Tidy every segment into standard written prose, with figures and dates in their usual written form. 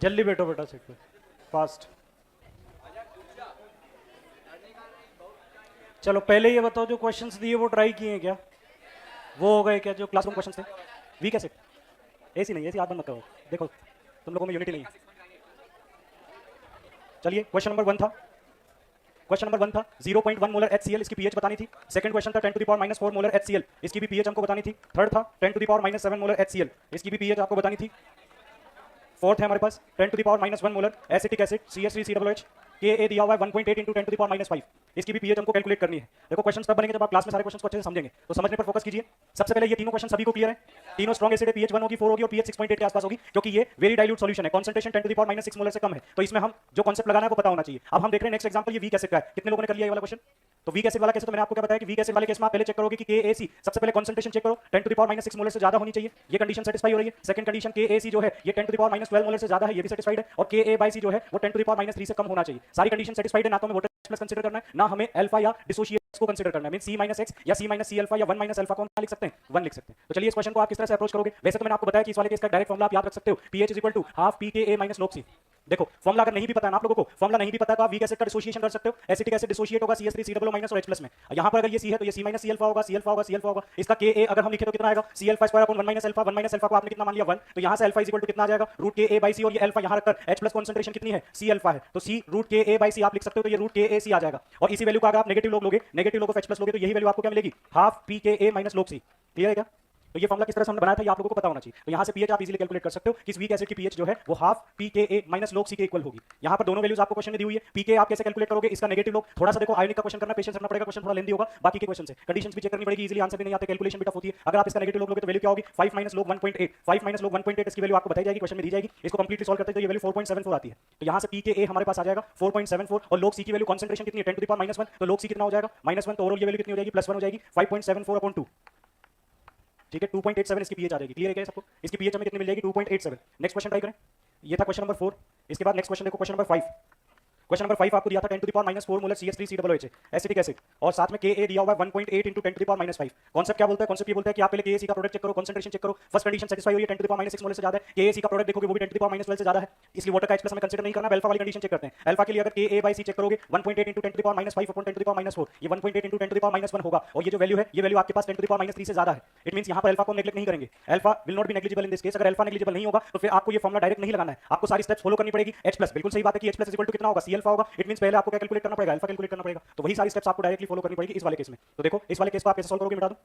जल्दी बैठो बेटा सीट पे, फास्ट। चलो पहले ये बताओ, जो क्वेश्चंस दिए वो ट्राई किए हैं क्या? वो हो गए क्या जो क्लासरूम क्वेश्चंस थे? वीक है सिर्फ, ऐसी नहीं, ऐसी आदत मत करो। देखो तुम लोगों में यूनिटी नहीं है। चलिए क्वेश्चन नंबर 1 था, क्वेश्चन नंबर 1 था 0.1 मोलर HCl, इसकी पीएच बतानी थी। सेकंड क्वेश्चन था 10 to the power -4 molar HCl, इसकी भी पीएच हमको बतानी थी। थर्ड था 10 to the power -7 molar HCl, इसकी भी पीएच आपको बतानी थी। फोर्थ है हमारे पास 10 to the power -1 molar acetic acid CH3COOH, के ए दिया हुआ है 1.8 इंटू 10 टू द पावर -5, इसकी भी पीएच हमको कैलकुलेट करनी है। देखो क्वेश्चन तब बनेंगे जब आप क्लास में सारे क्वेश्चन को अच्छे से समझेंगे, तो समझने पर फोकस कीजिए। सबसे पहले ये तीनों क्वेश्चन सभी को क्लियर है, तीनों स्ट्रॉन्ग एसिड है, पीएच 1 होगी, 4 होगी और पीएच 6.8 के आसपास होगी, क्योंकि ये वेरी डाइल्यूट सॉल्यूशन है, concentration 10 to the power -6 molar से कम है, तो इसमें हम जो कांसेप्ट लगाना है वो पता होना चाहिए। अब हम देख रहे हैं नेक्स्ट एग्जांपल, ये वीक एसिड का है। कितने लोगों ने कर लिया ये वाला क्वेश्चन? तो वीक एसिड वाला केस तो मैंने आपको क्या बताया कि वीक एसिड वाले केस में आप पहले चेक करोगे कि KAC, सबसे पहले कंसंट्रेशन चेक करो, 10 टू द पावर -6 मोलर से ज्यादा होनी चाहिए, ये कंडीशन सेटिस्फाई हो रही है। सेकंड कंडीशन KAC जो है ये 10 टू द पावर -12 मोलर से ज्यादा है, ये भी सेटिस्फाइड है। और KA/C जो है वो 10 टू द पावर -3 से कम होना चाहिए। सारी कंडीशन सेटिस्फाइड है, ना तो हमें वोटर प्लस कंसीडर करना है, ना हमें अल्फा या डिसोसिएट्स को कंसीडर करना है। मीन C-X या C-C अल्फा या 1 अल्फा को हम लिख सकते हैं, 1 लिख सकते हैं। तो चलिए इस क्वेश्चन को आप किस तरह से अप्रोच करोगे? वैसे तो मैंने आपको बताया कि इस वाले केस का डायरेक्ट फॉर्मूला आप याद रख सकते हो, pH = ½ pKa - log C। देखो फॉर्मूला अगर नहीं भी पता है ना आप लोगों को, फॉर्मूला नहीं भी पता तो आप वीक एसिड का डिसोसिएशन कर सकते हो। एसिटिक एसिड डिसोसिएट होगा CH3COO- और H+ में। यहाँ पर अगर ये C है तो ये C- C अल्फा होगा, C अल्फा होगा, C अल्फा होगा। इसका Ka अगर हम लिखे तो कितना आएगा? C alpha square upon 1 alpha, 1 alpha को आपने कितना मान लिया? 1, तो यहाँ से अल्फा इक्वल टू कितना आ जाएगा? √Ka/C, और ये अल्फा यहाँ रखकर H+ कंसंट्रेशन कितनी है? C अल्फा है, तो C √Ka/C आप लिख सकते हो, तो ये √Ka/C आ जाएगा। और इसी वैल्यू का अगर आप नेगेटिव लोग लोगे, नेगेटिव लोग H+ लोगे, तो यही वैल्यू आपको क्या मिलेगी? ½ pKa - log C। क्लियर है क्या? तो ये फॉर्मूला किस तरह से हमने बनाया था ये आप लोगों को पता होना चाहिए। तो यहाँ से पीएच आप इजीली कैलकुलेट कर सकते हो कि इस वीक एसिड की पीएच जो है वो ½ pKa - log C के इक्वल होगी। यहाँ पर दोनों वैल्यूज आपको क्वेश्चन में दी हुई है। पीके आप कैसे कैलकुलेट करोगे, इसका नेगेटिव लोग, थोड़ा सा देखो आयोनिक का क्वेश्चन करना, पेशेंस रखना पड़ेगा, क्वेश्चन थोड़ा लेंदी होगा। बाकी के क्वेश्चन से कंडीशंस भी चेक करनी पड़ेगी, इजीली आंसर भी नहीं आते, कैलकुलेशन भी टफ होती है। अगर आप इसका नेगेटिव लोग लोगे तो वैल्यू क्या होगी? 5 - log 1.8, 5 - log 1.8 इसकी वैल्यू आपको बताई जाएगी, क्वेश्चन में दी जाएगी। इसको कंप्लीटली सॉल्व करते हैं तो ये वैल्यू 4.74 आती है। तो यहाँ से पीके हमारे पास आ जाएगा 4.74, और log C की वैल्यू कंसंट्रेशन कितनी है? 10 टू द पावर -1, तो log C कितना हो जाएगा? -1, तो ओवरऑल ये वैल्यू कितनी हो जाएगी? +1 हो जाएगी, 5.74/2। ठीक है, 2.87 इसकी पीएच आ जाएगी। क्लियर है क्या सबको? इसकी पीएच हमें कितनी मिल जाएगी? 2.87। नेक्स्ट क्वेश्चन ट्राई करें। ये था क्वेश्चन नंबर 4। इसके बाद नेक्स्ट क्वेश्चन देखो, क्वेश्चन नंबर 5। क्वेश्चन नंबर 5 आपको दिया था 10 to the power -4 molar CH3COOH acetic acid, और साथ में Ka दिया हुआ है 1.8 into 10 to the power -5। Concept क्या बोलता है? कॉन्सेप्ट ये बोलता है कि आप पहले KAC का प्रोडक्ट चेक करो, कंसंट्रेशन चेक करो। फर्स्ट कंडीशन सेटिस्फाई हुई है, 10 टू द पावर -6 मोलर से ज्यादा है। KAC का प्रोडक्ट देखोगे वो भी 10 टू द पावर -12 से ज्यादा है, इसलिए वाटर का H+ हमें कंसीडर नहीं करना। अल्फा वाली कंडीशन चेक करते हैं। अल्फा के लिए अगर Ka/C चेक करोगे 1.8 into 10 to the power -5 upon 10 to the power -4, ये 1.8 इंटू 10 टू द पावर -1 होगा, और ये जो वैल्यू है ये वैल्यू आपके पास 10 टू द पावर -3 से ज्यादा है। इट मींस यहाँ पर अल्फा को नेगलेक्ट नहीं करेंगे, alpha will not be negligible in this case. अगर अल्फा नेग्लिजिबल नहीं होगा तो फिर आपको ये फॉर्मूला डायरेक्ट नहीं लगाना है, आपको सारी स्टेप्स फॉलो करनी पड़ेगी। H+ बिल्कुल सही बात है कि H+ इक्वल टू कितना होगा? C अल्फा होगा। इट मींस पहले आपको क्या कैलकुलेट करना पड़ेगा? अल्फा कैलकुलेट करना पड़ेगा। तो वही सारी स्टेप्स आपको डायरेक्टली फॉलो करनी पड़ेगी इस वाले केस में। तो देखो इस वाले केस को आप कैसे सॉल्व करोगे, मिटा दो।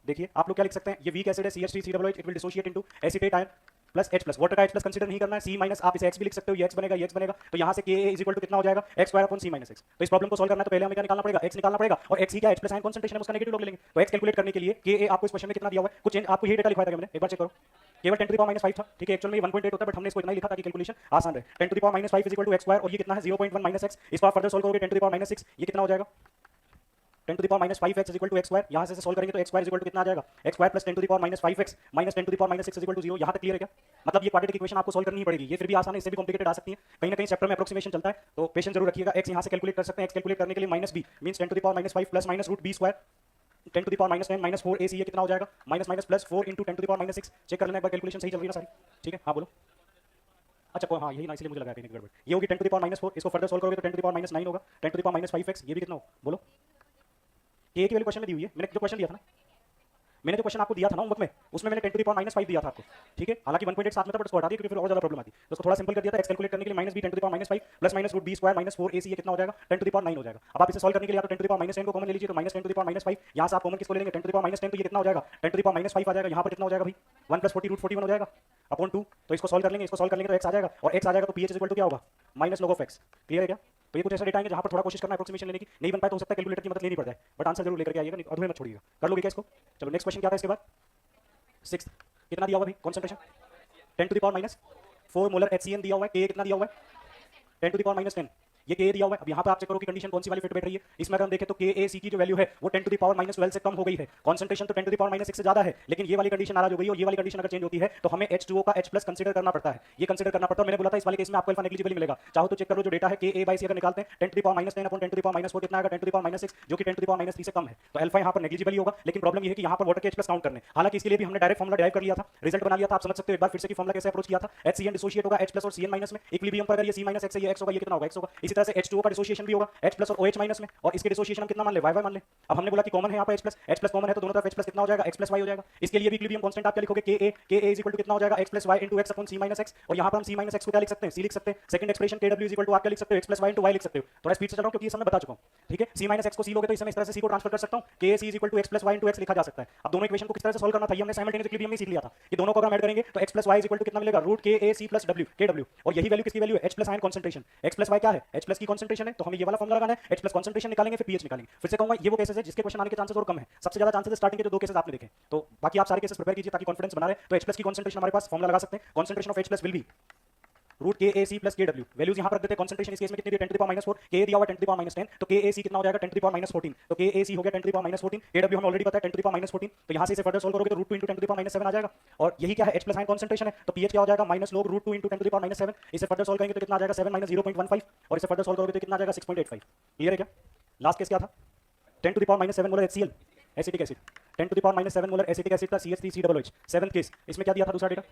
देखिए आप लोग क्या लिख सकते हैं, ये वीक एसिड है CH3COOH, it will dissociate into acetate ion plus H+। Water का H+ कंसीडर नहीं करना है। C- आप इसे X भी लिख सकते हो, ये X बनेगा, ये X बनेगा। तो यहाँ से Ka इज इक्वल टू कितना हो जाएगा? X square upon C - X। तो इस प्रॉब्लम को सॉल्व करना है तो पहले हमें क्या निकालना पड़ेगा? X निकालना पड़ेगा, और X ही क्या H+ आयन कंसंट्रेशन है, उसका नेगेटिव लॉग लेंगे। तो X कैलकुलेट करने के लिए Ka आपको इस क्वेश्चन में कितना दिया हुआ है? कुछ आपको ये डेटा लिखवाया था मैंने, एक बार चेक करो। केवल 10 टू द पावर -5 था, ठीक है। एक्चुअल में ये 1.8 होता है, बट हमने इसको इतना ही लिखा ताकि कैलकुलेशन आसान रहे। 10 to the power -5 is equal to X square, और ये कितना है? 0.1 - X। इसको आप फर्दर सॉल्व करोगे 10 टू द पावर -6, ये कितना हो जाएगा? 10 to the power -5x is equal to X square. यहाँ से सॉल्व करेंगे तो X square is equal to कितना आ जाएगा? X square plus 10 to the power -5x minus 10 to the power -6 is equal to 0। यहाँ तक क्लियर है क्या? मतलब ये क्वाड्रेटिक इक्वेशन आपको सॉल्व करनी ही पड़ेगी। ये फिर भी आसान है, इससे भी कॉम्प्लिकेटेड आ सकती है, कहीं ना कहीं चैप्टर में अप्रोक्सीमेशन चलता है, तो पेशेंस जरूर रखिएगा। X यहाँ से कैलकुलेट कर सकते हैं। X कैलकुलेट करने के लिए -b means 10 to the power -5 plus minus √b square, 10 to the power -10 minus 4ac, ये कितना हो जाएगा? Minus minus plus 4 into 10 to the power -6। Check कर लेना एक बार, कैलकुलेशन सही चल रही है ना सारी? ठीक है, हाँ बोलो। अच्छा हाँ यही ना, इसलिए मुझे लगा कहीं गड़बड़। ये होगी 10 टू द पावर -4, इसको फर्दर सॉल्व करोगे तो 10 टू द पावर -9 होगा, 10 टू द पावर -5x, ये भी कितना हो बोलो? K की वैल्यू क्वेश्चन में दी हुई है, मैंने जो क्वेश्चन दिया था ना, मैंने जो क्वेश्चन आपको दिया था ना होमवर्क में, उसमें मैंने 10 टू द पावर -5 दिया था आपको, ठीक है। हालांकि 1.8 साथ में था, बट उसको हटा दिया क्योंकि फिर और ज्यादा प्रॉब्लम आती, तो उसको थोड़ा सिंपल कर दिया था। X कैलकुलेट करने के लिए -b 10 to the power -5 plus minus √b square minus 4ac, ये कितना हो जाएगा? 10 टू द पावर 9 हो जाएगा। अब आप इसे सॉल्व करने के लिए या तो 10 टू द पावर -10 को कॉमन ले लीजिए, तो -10 टू द पावर -5, यहाँ से आप कॉमन किसको ले लेंगे? 10 टू द पावर -10, तो ये कितना हो जाएगा? 10 टू द पावर -5 आ जाएगा। यहाँ पर कितना हो जाएगा भाई? 1 प्लस 40 √41 हो जाएगा अपॉन 2। तो इसको सॉल्व कर लेंगे, इसको सॉल्व कर लेंगे तो x आ जाएगा, और x आ जाएगा तो pH इक्वल टू क्या होगा? Minus log of x। Clear है क्या? तो ये कुछ ऐसा डेटा आएंगे जहाँ पर थोड़ा कोशिश करना अप्रोक्सीमेशन लेने की, नहीं बन पाए तो हो सकता है कैलकुलेटर की मदद लेनी पड़ जाए, बट आंसर जरूर लेकर के आइएगा, अधूरे मत छोड़िएगा। कर लोगे क्या इसको? चलो नेक्स्ट क्वेश्चन क्या था इसके बाद? 6 कितना दिया हुआ भाई concentration? 10 to the power -4 molar HCN दिया हुआ है। Ka कितना दिया हुआ है? 10 टू द पावर -10। ये Ka दिया हुआ है। अब यहाँ पे आप चेक करो कि कंडीशन कौन सी वाली फिट बैठ रही है। इसमें अगर हम देखें तो KaC की जो वैल्यू है वो 10 टू द पावर -12 से कम हो गई है, कंसंट्रेशन तो 10 टू द पावर -6 से ज्यादा है, लेकिन ये वाली कंडीशन नाराज हो गई और ये वाली कंडीशन अगर चेंज होती है तो हमें H2O का H+ कंसीडर करना पड़ता है। ये कंसीडर करना पड़ता है। मैंने बोला था इस वाले केस में आपको अल्फा नेग्लिजिबल मिलेगा। चाहो तो चेक कर लो, जो डेटा है Ka/C अगर निकालते हैं 10 to the power -10 upon 10 to the power -4 कितना आएगा 10 टू द पावर -6, जो कि 10 टू द पावर -3 से कम है, तो अल्फा यहाँ पर नेग्लिजिबल ही होगा। लेकिन प्रॉब्लम ये है कि यहाँ पर वाटर के H+ काउंट करने, हालांकि इसके लिए भी हमने डायरेक्ट फॉर्मुला डिराइव कर लिया था, रिजल्ट बना लिया था। आप समझ सकते हो एक बार फिर से कि फॉर्मुला कैसे अप्रोच किया था। HCN डिसोशिएट होगा H+ और Cn- में, इक्विलिब्रियम पर अगर ये C- X है, ये X होगा, ये कितना होगा X होगा। इसी तरह से H2O का डिसोशिएशन भी होगा H+ और OH- में, और इसके डिसोशिएशन हम कितना मान ले Y मान ले। अब हमने बोला कि कॉमन है यहाँ पर H+ कॉमन है तो दोनों तरफ H+ कितना हो जाएगा X+ Y हो जाएगा। इसके लिए भी इक्विलिब्रियम कांस्टेंट आप क्या लिखोगे Ka इज इक्वल टू कितना हो जाएगा X+ Y into X upon C- X, और यहाँ पर हम C- X को क्या लिख सकते हैं C लिख सकते हैं। Second expression Kw is equal to आप क्या लिख सकते हो X+ Y into Y लिख सकते हो। थोड़ा स्पीड से चल रहा हूं क्योंकि ये सब मैं बता चुका हूं, ठीक है। C- X को C लोगे तो इस समय इस तरह से C को ट्रांसफर कर सकता हूं, Ka is equal to X+ Y into X लिखा जा सकता है। अब दोनों इक्वेशन को किस तरह से सॉल्व करना था ये हमने साइमल्टेनियस इक्विलिब्रियम में सीख लिया था कि दोनों को अगर हम ऐड करेंगे तो X+ Y is equal to कितना मिलेगा √KaC + W Kw, और यही वैल्यू किसकी वैल्यू है H+ ion concentration. X+ Y क्या है H+ की कंसंट्रेशन है, तो हमें ये वाला फॉर्मूला लगाना है, H+ कंसंट्रेशन निकालेंगे फिर pH निकालेंगे। फिर से कहूंगा ये वो केसेस है जिसके क्वेश्चन आने के चांसेस और कम है, सबसे ज्यादा चांसेस स्टार्टिंग के जो दो केसेस आपने देखे। तो बाकी आप सारे केसेस प्रिपेयर कीजिए ताकि कॉन्फिडेंस बना रहे। तो H+ की कंसंट्रेशन हमारे पास फॉर्मूला लगा सकते हैं, concentration of H+ will be √KaC + Kw। Values यहां पर रख देते हैं। कंसंट्रेशन इस केस में कितनी दी 10 टू द पावर -4, Ka दिया हुआ 10 टू द पावर -10, तो KaC कितना हो जाएगा 10 टू द पावर -14, तो KaC हो गया 10 टू द पावर -14, Kw हमें ऑलरेडी पता है 10 टू द पावर -14, तो यहां से इसे फर्दर सॉल्व करोगे तो √2 × 10 टू द पावर -7 आ जाएगा। और यही क्या है H+ आयन कंसंट्रेशन है, तो pH क्या हो जाएगा -log √2 × 10 टू द पावर -7। इसे फर्दर सॉल्व करेंगे तो कितना आ जाएगा 7 - 0.15, और इसे फर्दर सॉल्व करोगे तो कितना आ जाएगा 6.85। क्लियर है क्या। लास्ट केस क्या था 10 to the power -7 molar HCl acetic acid, 10 to the power -7 molar acetic acid का CH3COOH। सेवंथ केस इसमें क्या दिया था दूसरा data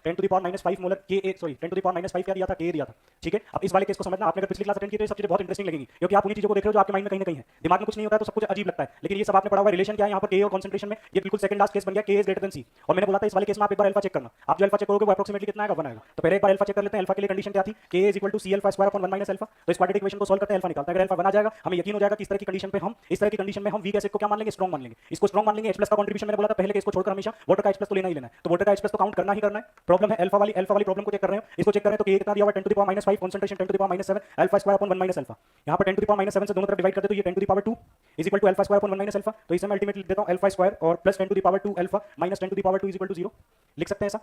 10 to the power -5 molar Ka, sorry 10 to the power -5 क्या दिया था Ka दिया था, ठीक है। अब इस वाले केस को समझना, आपने अगर पिछली क्लास अटेंड की तो ये सब चीजें बहुत इंटरेस्टिंग लगेंगी क्योंकि आप उन्हीं चीजों को देख रहे हो जो आपके माइंड में कहीं ना कहीं है। दिमाग में कुछ नहीं होता है तो सब कुछ अजीब लगता है, लेकिन ये सब आपने पढ़ा हुआ रिलेशन क्या है यहाँ पर Ka और कंसंट्रेशन में। ये बिल्कुल सेकंड लास्ट केस बन गया Ka is greater than C, और मैंने बोला था इस वाले केस में आप एक बार अल्फा चेक करना। आप जो अल्फा चेक करोगे वो अप्रोक्सीमेटली कितना आएगा 1 आएगा। तो पहले एक बार अल्फा चेक कर लेते हैं। अल्फा के लिए कंडीशन क्या थी Ka is equal to C∆2/1 - alpha. तो इस क्वाड्रेटिक इक्वेशन को सॉल्व करते हैं, अल्फा निकालते हैं। अगर अल्फा 1 आ जाएगा हमें यकीन हो जाएगा कि इस तरह की कंडीशन पे हम इस तरह की कंडीशन में हम वीक एसिड को क्या मान लेंगे स्ट्रांग मान लेंगे। इसको स्ट्रांग मान लेंगे। H+ का कंट्रीब्यूशन मैंने बोला था पहले केस को छोड़कर हमेशा वाटर का H+ तो लेना ही लेना है, तो वाटर का H+ तो काउंट करना ही करना है। प्रॉब्लम है अल्फा वाली प्रॉब्लम को चेक कर रहे हैं। इसको चेक करें तो Ka कितना दिया हुआ 10 to the power -5, concentration 10 to the power -7, α² alpha. यहाँ पर 10 टू द पावर -7 से दोनों तरफ डिवाइड कर दे तो ये 10 to the power 2 is equal to α² alpha. तो इसे मैं अल्टीमेटली देता हूं α² और plus 10 to the power 2 alpha minus 10 to the power 2 is equal to 0। लिख सकते हैं ऐसा।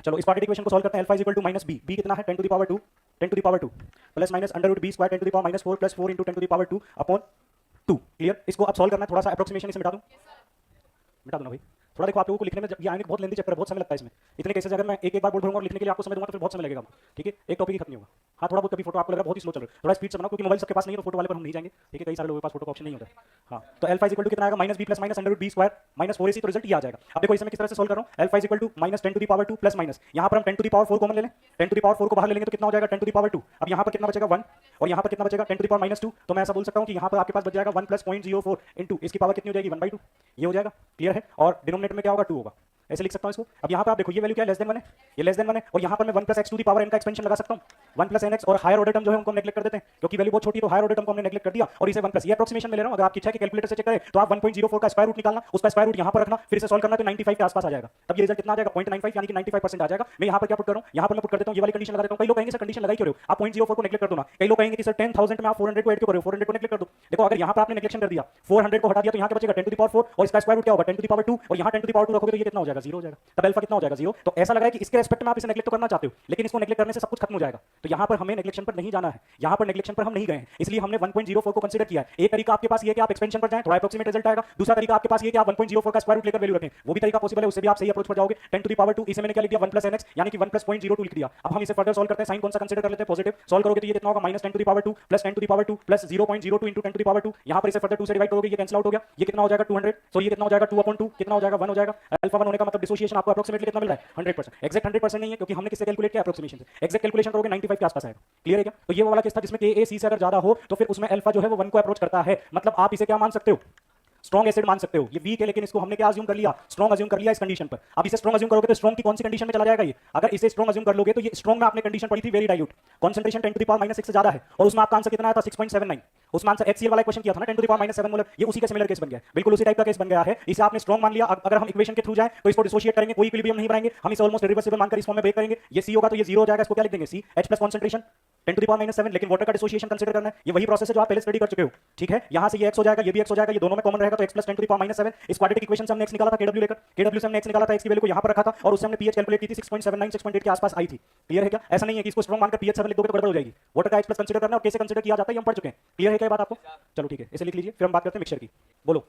चलो इस क्वाड्रेटिक इक्वेशन को सॉल्व करते हैं। Alpha is equal to -b, b कितना है 10 to the power 2, 10 to the power 2 plus minus √b² 10 to the power -4 plus 4 × 10 to the power 2 upon 2। Clear. इसको अब सॉल्व करना है, थोड़ा सा अप्रोक्सीमेशन इसे मिटा दूं ना भाई। थोड़ा देखो आप लोगों को लिखने में ये आने बहुत लेंदी चैप्टर, बहुत समय लगता है इसमें। इतने केसेस अगर मैं एक बार बोल दूंगा और लिखने के लिए आपको समय दूंगा तो फिर बहुत समय लगेगा, ठीक है। एक टॉपिक ही खत्म नहीं होगा। हाँ थोड़ा बहुत कभी फोटो आपको लग रहा है बहुत ही स्लो चल रहा है, थोड़ा स्पीड से बनाओ क्योंकि मोबाइल सबके पास नहीं है तो फोटो वाले पर हम नहीं जाएंगे, ठीक है। कई सारे लोगों के पास फोटो का ऑप्शन नहीं होता है। हाँ तो अल्फा इज इक्वल टू कितना आएगा -b plus minus √b² -4ac, तो रिजल्ट ये आ जाएगा। अब देखो इसे मैं किस तरह से सॉल्व कर रहा हूं। Alpha is equal to -10 to the power 2 plus minus, यहां पर हम 10 टू द पावर 4 कॉमन ले लें, 10 टू द पावर 4 को बाहर ले लेंगे तो कितना हो जाएगा 10 टू द पावर 2। अब यहां पर कितना बचेगा 1 और यहां पर कितना बचेगा 10 टू द पावर -2, तो मैं ऐसा बोल सकता हूं कि यहां पर आपके पास बच जाएगा 1 प्लस 0.04 इनटू इसकी पावर कितनी हो जाएगी 1/2, ये हो जाएगा। क्लियर है। और डिनोमिनेटर में क्या होगा 2 होगा, ऐसे लिख सकता हूं इसको। अब यहां पे आप देखो ये वैल्यू क्या है लेस देन 1 है, ये लेस देन 1 है, और यहां पर मैं 1 plus x to the power n का एक्सपेंशन लगा सकता हूं। 1 प्लस nx और हायर ऑर्डर टर्म जो है उनको हम नेगलेक्ट कर देते हैं क्योंकि वैल्यू बहुत छोटी है, तो हायर ऑर्डर टर्म को हमने नेगलेक्ट कर दिया और इसे 1 प्लस ये अप्रोक्सीमेशन में ले रहा हूं। अगर आपकी इच्छा है कि कैलकुलेटर से चेक करें तो आप 1.04 का स्क्वायर रूट निकालना, उसका स्क्वायर रूट यहां पर रखना, फिर इसे सॉल्व करना तो 95 के आसपास आ जाएगा। तब ये रिजल्ट कितना आ जाएगा 0.95 यानी कि 95% आ जाएगा। मैं यहां पर क्या पुट कर रहा हूं, यहां पर मैं पुट कर देता हूं ये वाली कंडीशन लगा देता हूं। कई लोग कहेंगे सर कंडीशन लगाई क्यों रहे हो आप 0.04 को नेगलेक्ट कर दो ना। कई लोग कहेंगे कि सर 10000 में आप 400 को ऐड क्यों कर रहे हो, 400 को नेगलेक्ट कर दो। देखो अगर यहां पर आपने नेगलेक्शन कर दिया 400 को हटा दिया तो यहां क्या बचेगा 10 टू द पावर 4 और इसका स्क्वायर रूट क्या होगा 10 टू द पावर 2 और यहां 10 टू द पावर 2 रखोगे तो ये कितना हो जाएगा 0 हो जाएगा। तब अल्फा कितना हो जाएगा 0। तो ऐसा लग रहा है कि इसके रेस्पेक्ट में आप इसे नेगलेक्ट तो करना चाहते हो लेकिन इसको नेगलेक्ट करने से सब कुछ खत्म हो जाएगा। तो यहां पर हमें नेगलेक्शन पर नहीं जाना है, यहां पर नेगलेक्शन पर हम नहीं गए हैं, इसलिए हमने 1.04 को कंसीडर किया है। एक तरीका आपके पास ये है कि आप एक्सपेंशन पर जाएं, थोड़ा अप्रोक्सीमेट रिजल्ट आएगा। दूसरा तरीका आपके पास ये है कि आप 1.04 का स्क्वायर रूट लेकर वैल्यू रखें, वो भी तरीका पॉसिबल है, उससे भी आप सही अप्रोच पर जाओगे। 10 टू द पावर 2 इसे मैंने क्या लिख दिया 1 प्लस nx यानी कि 1 प्लस 0.02 लिख दिया। अब हम इसे फर्दर सॉल्व करते हैं। साइन कौन सा कंसीडर कर लेते हैं पॉजिटिव। सॉल्व करोगे तो ये कितना होगा -10 to the power 2 plus 10 to the power 2 plus 0.02 into 10 to the power 2। यहां पर इसे फर्दर 2 से डिवाइड करोगे ये कैंसिल आउट हो गया, ये कितना हो जाएगा 200। सो ये कितना हो जाएगा 2/2 कितना हो जाएगा 1 हो जाएगा। अल्फा 1 होने का मतलब डिसोसिएशन आपको अप्रोक्सीमेटली कितना मिल रहा है 100%। एक्जैक्ट 100% नहीं है क्योंकि हमने किससे कैलकुलेट किया अप्रोक्सीमेशन से। एक्जैक्ट कैलकुलेशन करोगे 95 के आसपास आएगा। क्लियर है क्या। तो ये वो वाला केस था जिसमें KaC से अगर ज्यादा हो तो फिर उसमें अल्फा जो है वो 1 को अप्रोच करता है। मतलब आप इसे क्या मान सकते हो स्ट्रॉन्ग एसिड मान सकते हो। ये वीक है लेकिन इसको हमने क्या अज्यूम कर लिया स्ट्रॉन्ग अज्यूम कर लिया इस कंडीशन पर। अब इसे स्ट्रॉन्ग अज्यूम करोगे तो स्ट्रॉन्ग की कौन सी कंडीशन में चला जाएगा ये। अगर इसे स्ट्रॉन्ग अज्यूम कर लोगे तो ये स्ट्रॉन्ग में आपने कंडीशन पढ़ी थी very dilute, concentration 10 to the power -6 से ज्यादा है और उसमें आपका आंसर कितना आया था 6.79। उसमें आंसर HCl वाला क्वेश्चन किया था ना 10 टू द पावर -7 मोलर, ये उसी का सिमिलर केस बन गया, बिल्कुल उसी टाइप का केस बन गया है। इसे आपने स्ट्रॉन्ग मान लिया। अगर हम इक्वेशन के थ्रू जाएं तो इसको डिसोशिएट करेंगे, कोई इक्विलिब्रियम नहीं बनाएंगे, हम इसे ऑलमोस्ट इरिवर्सिबल मानकर इस फॉर्म में ब्रेक करेंगे। ये C होगा तो ये 0 हो जाएगा, इसको क्या लिख देंगे C H+ concentration 10 to the power -7, लेकिन वाटर का डिसोसिएशन कंसीडर करना है। ये वही प्रोसेस है जो आप पहले स्टडी कर चुके हो, ठीक है। यहां से ये x हो जाएगा, ये भी x हो जाएगा, ये दोनों में कॉमन रहेगा तो x + 10 टू द पावर -7। इस क्वाड्रेटिक इक्वेशन से हमने x निकाला था kw लेकर, kw से हमने x निकाला था, x की वैल्यू को यहां पर रखा था और उससे हमने pH कैलकुलेट की थी 6.79 6.8 के आसपास आई थी। क्लियर है क्या? ऐसा नहीं है कि इसको स्ट्रॉन्ग मानकर pH 7 लिख दोगे तो गड़बड़ हो जाएगी। वाटर का x+ कंसीडर करना और कैसे कंसीडर किया जाता है ये हम पढ़ चुके हैं। क्लियर है क्या बात आपको? चलो ठीक है, इसे लिख लीजिए, फिर हम बात करते हैं मिक्सचर की। बोलो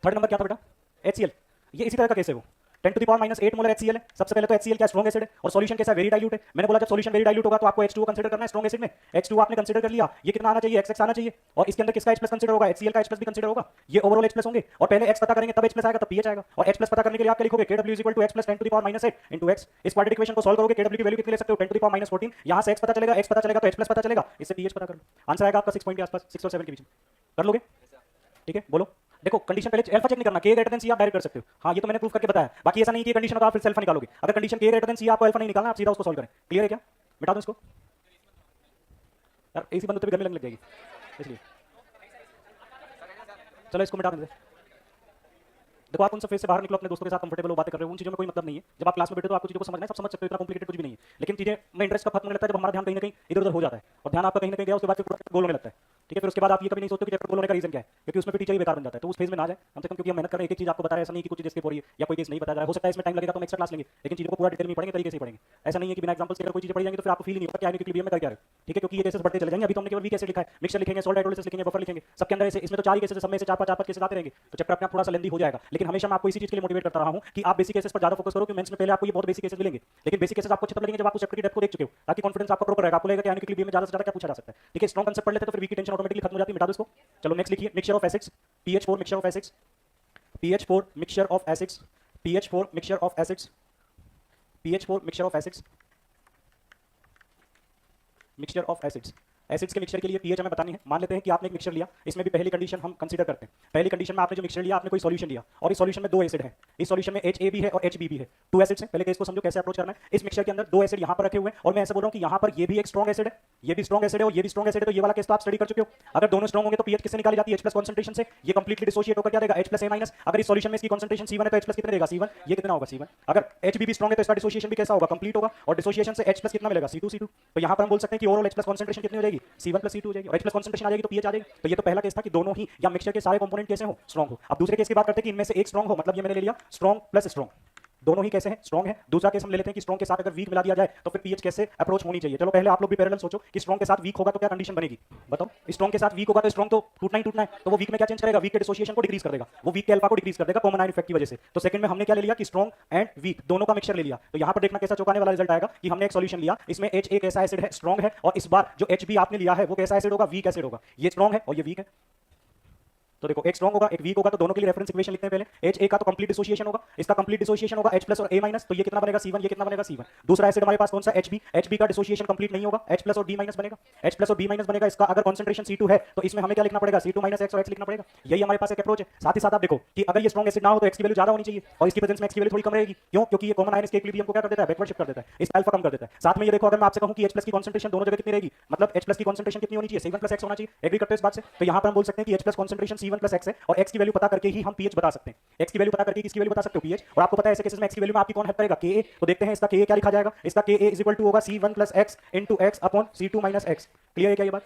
थर्ड नंबर क्या था बेटा? HCl। ये इसी तरह का केस है वो 10 to the power -8 molar HCl है। सबसे पहले तो HCl क्या स्ट्रॉन्ग एसिड है और सॉल्यूशन कैसा वेरी डाइल्यूट है। मैंने बोला जब सॉल्यूशन वेरी डाइल्यूट होगा तो आपको H2O कंसीडर करना है स्ट्रॉन्ग एसिड में। H2O आपने कंसीडर कर लिया, ये कितना आना चाहिए? XX आना चाहिए और इसके अंदर किसका H+ कंसीडर होगा? HCl का H+ भी कंसीडर होगा। ये ओवरऑल H+ होंगे और पहले X पता करेंगे तब H+ आएगा तब pH आएगा और H+ पता करने के लिए आप क्या लिखोगे? Kw = H + 10 to the power -8 * x। इस क्वाड्रेटिक इक्वेशन को सॉल्व करोगे Kw की वैल्यू कितनी ले सकते हो? 10 टू द पावर -14। यहां से X पता चलेगा, X पता चलेगा तो H+ पता चलेगा, इससे pH पता कर लो। आंसर आएगा आपका 6 पॉइंट के आसपास, 6 और 7 के बीच में। कर लोगे? ठीक है, बोलो। देखो कंडीशन पहले अल्फा चेक नहीं करना, K ग्रेटर देन C आप डायरेक्ट कर सकते हो। हाँ ये तो मैंने प्रूफ करके बताया। बाकी ऐसा नहीं कि कंडीशन का आप फिर अल्फा निकालोगे। अगर condition K greater than C आपको अल्फा नहीं निकालना, आप सीधा उसको सॉल्व करें। क्लियर है क्या? मिटा दो इसको यार, एसी बंद होते भी गर्मी लगने लग जाएगी इसलिए। चलो इसको मिटा दें। देखो आप उन सब फेज से बाहर निकलो, अपने दोस्तों के साथ कंफर्टेबल हो, बातें कर रहे हो, उन चीजों में कोई मतलब नहीं है। जब आप क्लास में बैठे तो आपको चीजों को समझना है, सब समझ सकते हो, इतना कॉम्प्लिकेटेड कुछ भी नहीं है। लेकिन चीजें में इंटरेस्ट कब खत्म होने लगता है? जब हमारा ध्यान कहीं ना कहीं इधर उधर हो जाता है और ध्यान आपका कहीं ना कहीं गया, उसके बाद फिर गोल होने लगता है। ठीक है, फिर उसके बाद आप ये कभी नहीं सोचते कि चैप्टर गोल होने का रीजन क्या है, क्योंकि उसमें टीचर ही बेकार बन जाता है। तो उस फेज में ना जाए कम से कम, क्योंकि हम मेहनत कर रहे हैं, एक एक चीज आपको बता रहे हैं। ऐसा नहीं कि कुछ चीज स्किप हो रही है या कोई केस नहीं बता जा रहा है। हो सकता है इसमें टाइम लगेगा तो हम एक्स्ट्रा क्लास लेंगे, लेकिन चीजों को पूरा डिटेल में पढ़ेंगे, तरीके से पढ़ेंगे। ऐसा नहीं है कि बिना एग्जांपल्स के अगर कोई चीज पढ़ जाएंगे तो फिर आपको फील नहीं होगा क्या है, क्योंकि बीएम में कर क्या रहे हो। ठीक है, क्योंकि ये केसेस बढ़ते चले जाएंगे। अभी तो हमने केवल वीक एसिड लिखा है, मिक्सचर लिखेंगे, सॉल्ट हाइड्रोलिसिस लिखेंगे, बफर लिखेंगे, सबके अंदर ऐसे इसमें तो 4 ही केसेस है, सब में से 4-5 केसेस आते रहेंगे, तो चैप्टर अपने आप थोड़ा सा लेंदी हो जाएगा। लेकिन हमेशा मैं आपको इसी चीज के लिए मोटिवेट करता रहा हूं कि आप बेसिक केसेस पर ज्यादा फोकस करो, कि मेंस में पहले आपको ये बहुत बेसिक केसेस मिलेंगे, लेकिन बेसिक केसेस आपको तब लगेंगे जब आप उस चैप्टर की डेप्थ को देख चुके हो, ताकि कॉन्फिडेंस आपका प्रॉपर रहेगा। आपको लगेगा कि यानी कि बीएम में ज्यादा से ज्यादा क्या पूछा जा सकता है। ठीक है, स्ट्रॉन्ग कांसेप्ट पढ़ लेते तो फिर वीक की टेंशन ऑटोमेटिकली खत्म हो जाती है। मिटा दो इसको। चलो नेक्स्ट लिखिए, mixture of acids, pH4 mixture of acids, pH4 mixture of acids, pH4 mixture of acids, pH4 mixture of acids, mixture of acids. Acids के मिक्सचर के लिए पीएच हमें बतानी है। मान लेते हैं कि आपने एक मिक्सचर लिया, इसमें भी पहली कंडीशन हम कंसीडर करते हैं। पहली कंडीशन में आपने जो मिक्सचर लिया, आपने कोई सॉल्यूशन लिया और इस सॉल्यूशन में 2 एसिड है। इस सॉल्यूशन में HA भी है और HB भी है, 2 एसिड्स हैं। पहले केस को समझो कैसे अप्रोच करना है। इस मिक्सचर के अंदर 2 एसिड यहां पर रखे हुए हैं और मैं ऐसे बोल रहा हूं कि यहां पर ये भी एक स्ट्रॉन्ग एसिड है, ये भी स्ट्रॉन्ग एसिड है और ये भी स्ट्रॉन्ग एसिड है। तो ये वाला केस तो आप स्टडी कर चुके हो। अगर दोनों स्ट्रॉन्ग होंगे तो पीएच किससे निकाली जाती है? H+ कंसंट्रेशन से। ये कंप्लीटली डिसोशिएट होकर क्या देगा? H+A-। अगर इस सॉल्यूशन में इसकी कंसंट्रेशन C1 है तो H+ कितना देगा? C1। ये कितना होगा? C1। अगर HB भी स्ट्रॉन्ग है तो इसका डिसोशिएशन भी कैसा होगा? कंप्लीट होगा और डिसोशिएशन से H+ कितना मिलेगा? C2। तो यहां पर हम बोल सकते हैं कि ओवरऑल H+ कंसंट्रेशन कितनी हो जाएगी? C1 + C2 हो जाएगी और H+ कंसंट्रेशन आ जाएगी तो पीएच आ जाएगी। तो ये तो पहला केस था कि दोनों ही या मिक्सचर के सारे कंपोनेंट कैसे हो? स्ट्रॉन्ग हो। अब दूसरे केस की बात करते हैं कि इनमें से एक स्ट्रॉन्ग हो, मतलब ये मैंने ले लिया स्ट्रॉन्ग प्लस स्ट्रॉन्ग, दोनों ही कैसे हैं? स्ट्रॉन्ग है। दूसरा केस हम ले लेते हैं कि स्ट्रॉन्ग के साथ अगर वीक मिला दिया जाए तो फिर पीएच कैसे अप्रोच होनी चाहिए। चलो पहले आप लोग भी पैरेलल सोचो कि स्ट्रॉन्ग के साथ वीक होगा तो क्या कंडीशन बनेगी, बताओ। स्ट्रॉन्ग के साथ वीक होगा तो स्ट्रॉन्ग तो टूटना ही टूटना है, तो वो वीक में क्या चेंज करेगा? वीक के डिसोसिएशन को डिक्रीज कर देगा, वो वीक के अल्फा को डिक्रीज कर देगा कॉमन आयन इफेक्ट की वजह से। तो सेकंड में हमने क्या ले लिया कि स्ट्रॉन्ग एंड वीक दोनों का मिक्सचर ले लिया। तो यहां पर देखना कैसा चौंकाने वाला रिजल्ट आएगा कि हमने एक सॉल्यूशन लिया, इसमें H एक ऐसा एसिड है स्ट्रॉन्ग है और इस बार जो HB आपने लिया है वो कैसा एसिड होगा? वीक एसिड होगा। ये स्ट्रॉन्ग है और ये वीक है। तो देखो एक स्ट्रॉन्ग होगा एक वीक होगा, तो दोनों के लिए रेफरेंस इक्वेशन लिखते हैं पहले। HA का तो कंप्लीट डिसोसिएशन होगा, इसका कंप्लीट डिसोसिएशन होगा H+ और A-, तो ये कितना बनेगा? C1। ये कितना बनेगा? C1। दूसरा एसिड हमारे पास कौन सा? HB। HB का डिसोसिएशन कंप्लीट नहीं होगा, H+ और B- बनेगा। H+ और B- बनेगा। इसका अगर कंसंट्रेशन C2 है तो इसमें हमें क्या लिखना पड़ेगा? C2 - X और X लिखना पड़ेगा। यही हमारे पास एक अप्रोच है। साथ ही साथ आप देखो कि अगर ये स्ट्रॉन्ग एसिड ना हो तो X की वैल्यू ज्यादा होनी चाहिए और इसकी प्रेजेंस में X की वैल्यू थोड़ी कम रहेगी। क्यों? क्योंकि ये कॉमन आयन इसके इक्विलिब्रियम को क्या कर देता है? बैकवर्ड शिफ्ट कर देता है, इसका अल्फा कम कर देता है। साथ में ये देखो, अगर मैं आपसे कहूं कि H+ की कंसंट्रेशन दोनों जगह कितनी रहेगी, मतलब H+ की कंसंट्रेशन कितनी होनी चाहिए? C1 + X होना चाहिए। एग्री करते हो इस बात से? तो यहां पर हम बोल सकते हैं कि H+ कंसंट्रेशन C1 + X है और X की वैल्यू पता करके ही हम pH बता सकते हैं। X की वैल्यू पता करके किसकी वैल्यू बता सकते हो? pH। और आपको पता है ऐसे केसेस में X की वैल्यू में आपकी कौन हेल्प करेगा? Ka। तो देखते हैं इसका Ka क्या लिखा जाएगा। इसका Ka = होगा C1 + X * X / C2 - X। Clear है क्या ये बात?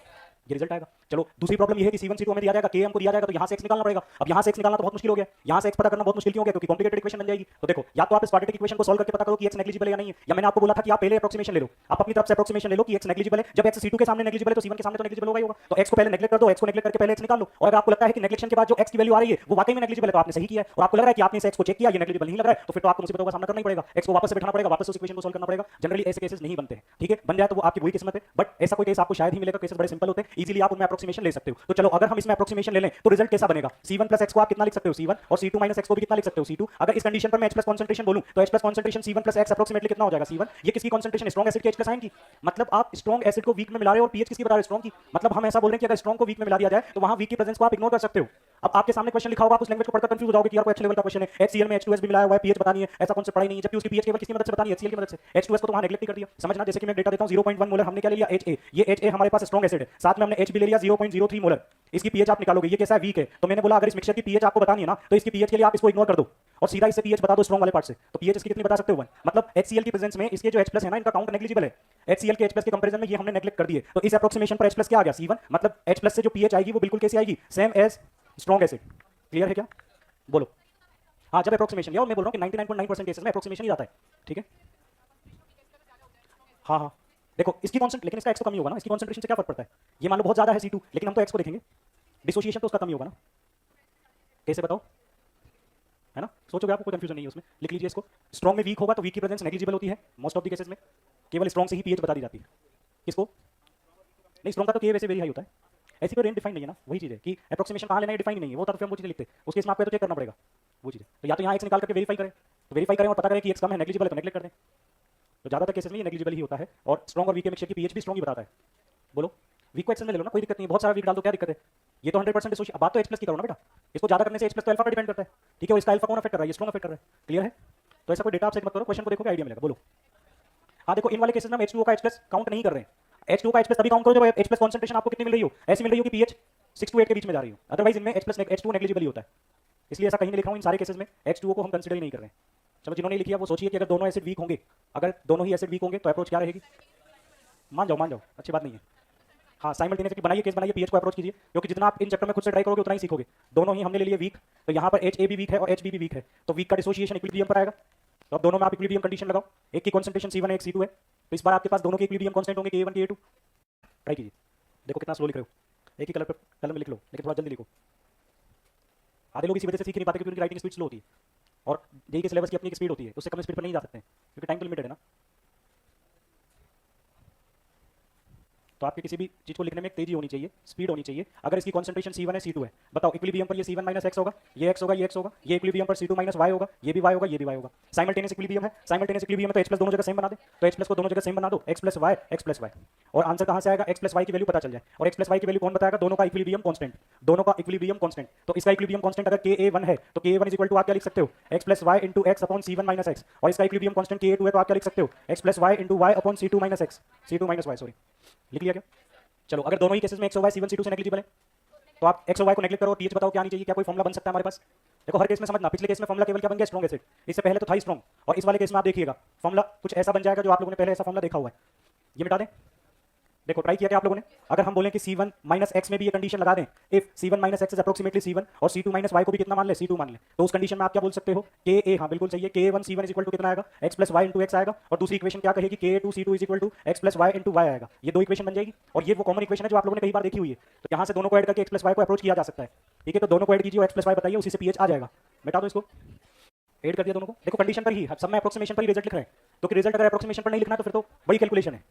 ये रिजल्ट आएगा। चलो दूसरी प्रॉब्लम ये है कि C1 C2 हमें दिया जाएगा, K हमको दिया जाएगा, तो यहां से X निकालना पड़ेगा। अब यहां से X निकालना तो बहुत मुश्किल हो गया, यहां से X पता करना बहुत मुश्किल क्यों हो गया? क्योंकि कॉम्प्लिकेटेड इक्वेशन बन जाएगी। तो देखो, या तो आप इस क्वाड्रेटिक इक्वेशन को सॉल्व करके पता करो कि X नेग्लिजिबल है या नहीं है, या मैंने आपको बोला था कि आप पहले अप्रोक्सीमेशन ले लो। आप अपनी तरफ से अप्रोक्सीमेशन ले लो कि X नेग्लिजिबल है। जब X C2 के सामने नेग्लिजिबल है तो C1 के सामने तो नेग्लिजिबल होगा ही होगा। तो X को पहले नेग्लेक्ट कर दो, X को नेग्लेक्ट करके पहले X निकाल लो। और अगर आपको लगता है कि नेग्लेक्शन के बाद जो X की वैल्यू आ रही है वो वाकई में नेग्लिजिबल है तो आपने सही किया है, और आपको लग रहा है कि आपने इस X को चेक किया ये नेग्लिजिबल नहीं लग रहा है, तो फिर तो आपको मुसीबतों का सामना करना ही पड़ेगा। X को वापस से बैठाना पड़ेगा, वापस उस इक्वेशन को सॉल्व करना पड़ेगा। जनरली ऐसे केसेस नहीं बनते हैं, ठीक है। बन जाए तो वो आपकी वही किस्मत है, बट ऐसा कोई केस आपको शायद ही मिलेगा। केसेस बड़े सिंपल होते हैं, इजीली आप उनमें अप्रोक्सीमेशन ले सकते हो। तो चलो अगर हम इसमें अप्रोक्सीमेशन ले लें तो रिजल्ट कैसा बनेगा? C1 + X को आप कितना लिख सकते हो? C1। और C2 - X को भी कितना लिख सकते हो? C2। अगर इस कंडीशन पर मैं H+ कंसंट्रेशन बोलूं तो H+ concentration C1 + X approximately कितना हो जाएगा? C1। ये किसकी कंसंट्रेशन? स्ट्रॉन्ग एसिड की H+ आयन की। मतलब आप स्ट्रॉन्ग एसिड को वीक में मिला रहे हो और पीएच किसकी बता रहे हो? स्ट्रॉन्ग की। मतलब हम ऐसा बोल रहे हैं कि अगर स्ट्रॉन्ग को वीक में मिला दिया जाए तो वहां वीक की प्रेजेंस को आप इग्नोर कर सकते हो। अब आपके सामने क्वेश्चन लिखा होगा, आप उस लैंग्वेज को पढ़कर कंफ्यूज हो जाओगे कि यार कोई अच्छे लेवल का क्वेश्चन है, HCl में H2S भी मिलाया हुआ है, पीएच बतानी है, ऐसा कौन से पढ़ाई नहीं है, जबकि उसकी पीएच केवल किसकी मदद से बतानी है? HCl की मदद से। H2S को तो वहां नेग्लेक्ट कर दिया। समझना, जैसे कि मैं डेटा देता हूं 0.1 मोलर हमने क्या ले लिया? HA। ये HA हमारे पास स्ट्रॉन्ग एसिड है, साथ में हमने H भी ले लिया 0.03 मोलर। इसकी पीएच आप निकालोगे, ये कैसा है? वीक है। तो मैंने बोला अगर इस मिक्सचर की पीएच आपको बतानी है ना तो इसकी पीएच के लिए आप इसको इग्नोर कर दो। और सीधा इससे पीएच बता दो स्ट्रॉन्ग वाले पार्ट से, तो पीएच इसकी कितनी बता सकते हो 1। मतलब HCl की प्रेजेंस में इसके जो H+ है ना, इनका काउंट नेग्लिजिबल है। HCl के H+ के कंपैरिजन में ये हमने नेग्लेक्ट कर दिए, तो इस अप्रोक्सीमेशन पर H+ क्या आ गया C1, मतलब H+ से जो पीएच आएगी वो बिल्कुल कैसी आएगी, same as strong acid. Clear है क्या? बोलो। हाँ, जब अप्रोक्सीमेशन, और मैं बोल रहा हूँ कि 99.9% केसेस में अप्रोक्सीमेशन ही आता है। ठीक है, हाँ हाँ, देखो इसकी कॉन्सेंट, लेकिन इसका एक्स तो कम ही होगा ना, इसकी कॉन्सेंट्रेशन से क्या फर्क पड़ता है? ये मान लो बहुत ज्यादा है C2, लेकिन हम तो एक्स को देखेंगे, डिसोसिएशन तो उसका कम ही होगा ना। कैसे बताओ? है ना, सोचोगे, आपको कोई कंफ्यूजन नहीं है उसमें, लिख लीजिए इसको। स्ट्रॉन्ग में वीक होगा तो वीक की प्रेजेंस नेग्लिजिबल होती है मोस्ट ऑफ द केसेस में, केवल स्ट्रॉन्ग से ही पीएच बता दी जाती है। किसको? नहीं, स्ट्रॉन्ग का तो के वैसे वेरी हाई होता है, ऐसी कोई रेंज डिफाइन नहीं है ना, वही चीज़ है कि अप्रोक्सीमेशन कहाँ लेना है डिफाइन नहीं है, वो होता तो फिर हम वो चीज़ लिखते, उसके इसमें आपको तो चेक करना पड़ेगा वो चीज़। तो या तो यहाँ एक्स निकाल करके वेरीफाई करें, तो वेरीफाई करें और पता करें कि एक्स कम है, नेग्लिजिबल है तो नेग्लेक्ट कर दें। तो ज़्यादातर केसेस में ये नेग्लिजिबल ही होता है, और स्ट्रॉन्ग और वीक के मिक्सचर की पीएच भी स्ट्रॉन्ग ही बताता है। बोलो, वीक को एक्सेल में ले लो ना, कोई दिक्कत नहीं है, बहुत सारा वीक डाल दो, क्या दिक्कत है? ये तो 100% डिसोसिएशन, बात तो H+ की करो ना बेटा, इसको ज़्यादा करने से H+ तो अल्फा पर डिपेंड करता है। ठीक है, इसका अल्फा कौन अफेक्ट कर रहा है? ये स्ट्रॉन्ग अफेक्ट कर रहा है। क्लियर है? तो ऐसा कोई डेटा आप सेट मत करो, क्वेश्चन को देखो, आइडिया मिलेगा। बोलो। हाँ देखो, इन वाले केसेस में हम H2O का H+ काउंट नहीं कर रहे हैं। H2O का H+ तभी काउंट करो जब H+ कॉन्सेंट्रेशन आपको कितनी मिल रही हो, ऐसी मिल रही हो कि पीएच 6 to 8 के बीच में जा रही हो, अदरवाइज इनमें H2O नेग्लिजिबल ही होता है। इसलिए ऐसा कहीं नहीं लिखा हूँ, इन सारे केसेस में H2O को हम कंसिडर ही नहीं कर रहे हैं। चलो, जिन्होंने लिखी है वो सोचिए कि अगर दोनों एसिड वीक होंगे, अगर दोनों ही एसिड वीक होंगे तो अप्रोच क्या रहेगी? मान जाओ, अच्छी बात नहीं है। हाँ, साइमल्टेनियसली बनाइए, केस बनाइए, पीएच को अप्रोच कीजिए, क्योंकि जितना आप इन चैप्टर में खुद से ट्राई करोगे उतना ही सीखोगे। दोनों ही हमने ले लिए वीक, तो यहाँ पर HA भी वीक है और HB भी वीक है, तो वीक का डिसोसिएशन इक्विलिब्रियम पर आएगा। तो अब दोनों में आप इक्विलिब्रियम कंडीशन लगाओ, एक की कॉन्सेंट्रेशन C1 है, एक C2 है, तो इस बार आपके पास दोनों के इक्विलिब्रियम कांस्टेंट होंगे Ka1 Ka2। ट्राई कीजिए, देखो कितना स्लो लिख रहे हो। एक ही कलर पर कलम में लिख लो, लेकिन थोड़ा जल्दी लिखो। आधे लोग इसी वजह से सीख नहीं पाते क्योंकि उनकी राइटिंग स्पीड स्लो होती है, और जेईई के सिलेबस की अपनी स्पीड होती है, उससे कम स्पीड पर नहीं जा सकते हैं क्योंकि टाइम तो लिमिटेड है ना। तो आपके किसी भी चीज को लिखने में एक तेजी होनी चाहिए, स्पीड होनी चाहिए। अगर इसकी कॉन्सेंट्रेशन C1 है, C2 है, बताओ इक्विलिब्रियम पर ये C1 माइनस एक्स होगा, ये एक्स होगा, ये एक्स होगा, ये इक्विलिब्रियम पर C2 माइनस वाई होगा, ये भी वाई होगा, ये भी वाई होगा। साइमल्टेनियस इक्विलिब्रियम है, साइमल्टेनियस इक्विलिब्रियम में तो H+ दोनों जगह सेम बना दे, तो H+ को दोनों जगह सेम बना दो, x+y x+y, और आंसर कहां से आएगा? x+y की वैल्यू पता चल जाए, और x+y की वैल्यू कौन बताएगा? दोनों का इक्विलिब्रियम कांस्टेंट, दोनों का इक्विलिब्रियम कांस्टेंट। तो इसका इक्विलिब्रियम कांस्टेंट अगर Ka1 है तो Ka1 इक्वल टू आप क्या लिख सकते हो? x+y into x upon C1 minus x, और इसका इक्विलिब्रियम कांस्टेंट Ka2 है तो आप क्या लिख सकते हो? x+y into y upon C2 minus x, C2 minus y, sorry लिख लिया क्या? चलो, अगर दोनों ही केसेस में एक्स और वाई C1 C2 से नेग्लिजिबल है, तो आप एक्स और वाई को नेग्लेक्ट करो, पीएच बताओ क्या आनी चाहिए, क्या कोई फॉर्मुला बन सकता है हमारे पास? देखो, हर केस में समझना, पिछले केस में फॉर्मुला केवल क्या बन गया? स्ट्रॉन्ग एसिड, इससे पहले तो था ही स्ट्रॉन्ग, और इस वाले केस में आप देखिएगा फॉर्मुला कुछ ऐसा बन जाएगा जो आप लोगों ने पहले ऐसा फॉर्मुला देखा हुआ है। ये मिटा दें, देखो ट्राई किया क्या आप लोगों ने? अगर हम बोलें कि C1 माइनस एक्स में भी ये कंडीशन लगा दें, if C1 minus x is approximately C1 और C2 माइनस वाई को भी कितना मान ले? C2 मान ले, तो उस कंडीशन में आप क्या बोल सकते हो? Ka, हाँ बिल्कुल सही है, Ka1 C1 is equal to कितना आएगा? x+y इंटू एक्स आएगा, और दूसरी इक्वेशन क्या कहेगी? Ka2 C2 is equal to x+y into y आएगा। ये दो इक्वेशन बन जाएगी, और ये वो कॉमन इक्वेशन है जो आप लोगों ने कई बार देखी हुई है। तो यहाँ से दोनों को ऐड करके x+y को अप्रोच किया जा सकता है। ठीक है, तो दोनों को ऐड कीजिए और x+y बताइए, उसी से पीएच आ जाएगा। मिटा दो इसको, ऐड कर दिया दोनों को। देखो कंडीशन पर ही, सब में अप्रोक्सीमेशन पर ही रिजल्ट लिख रहे हैं, तो कि रिजल्ट अगर अप्रोक्सीमेशन पर नहीं लिखना तो फिर तो बड़ी कैलकुलेशन है।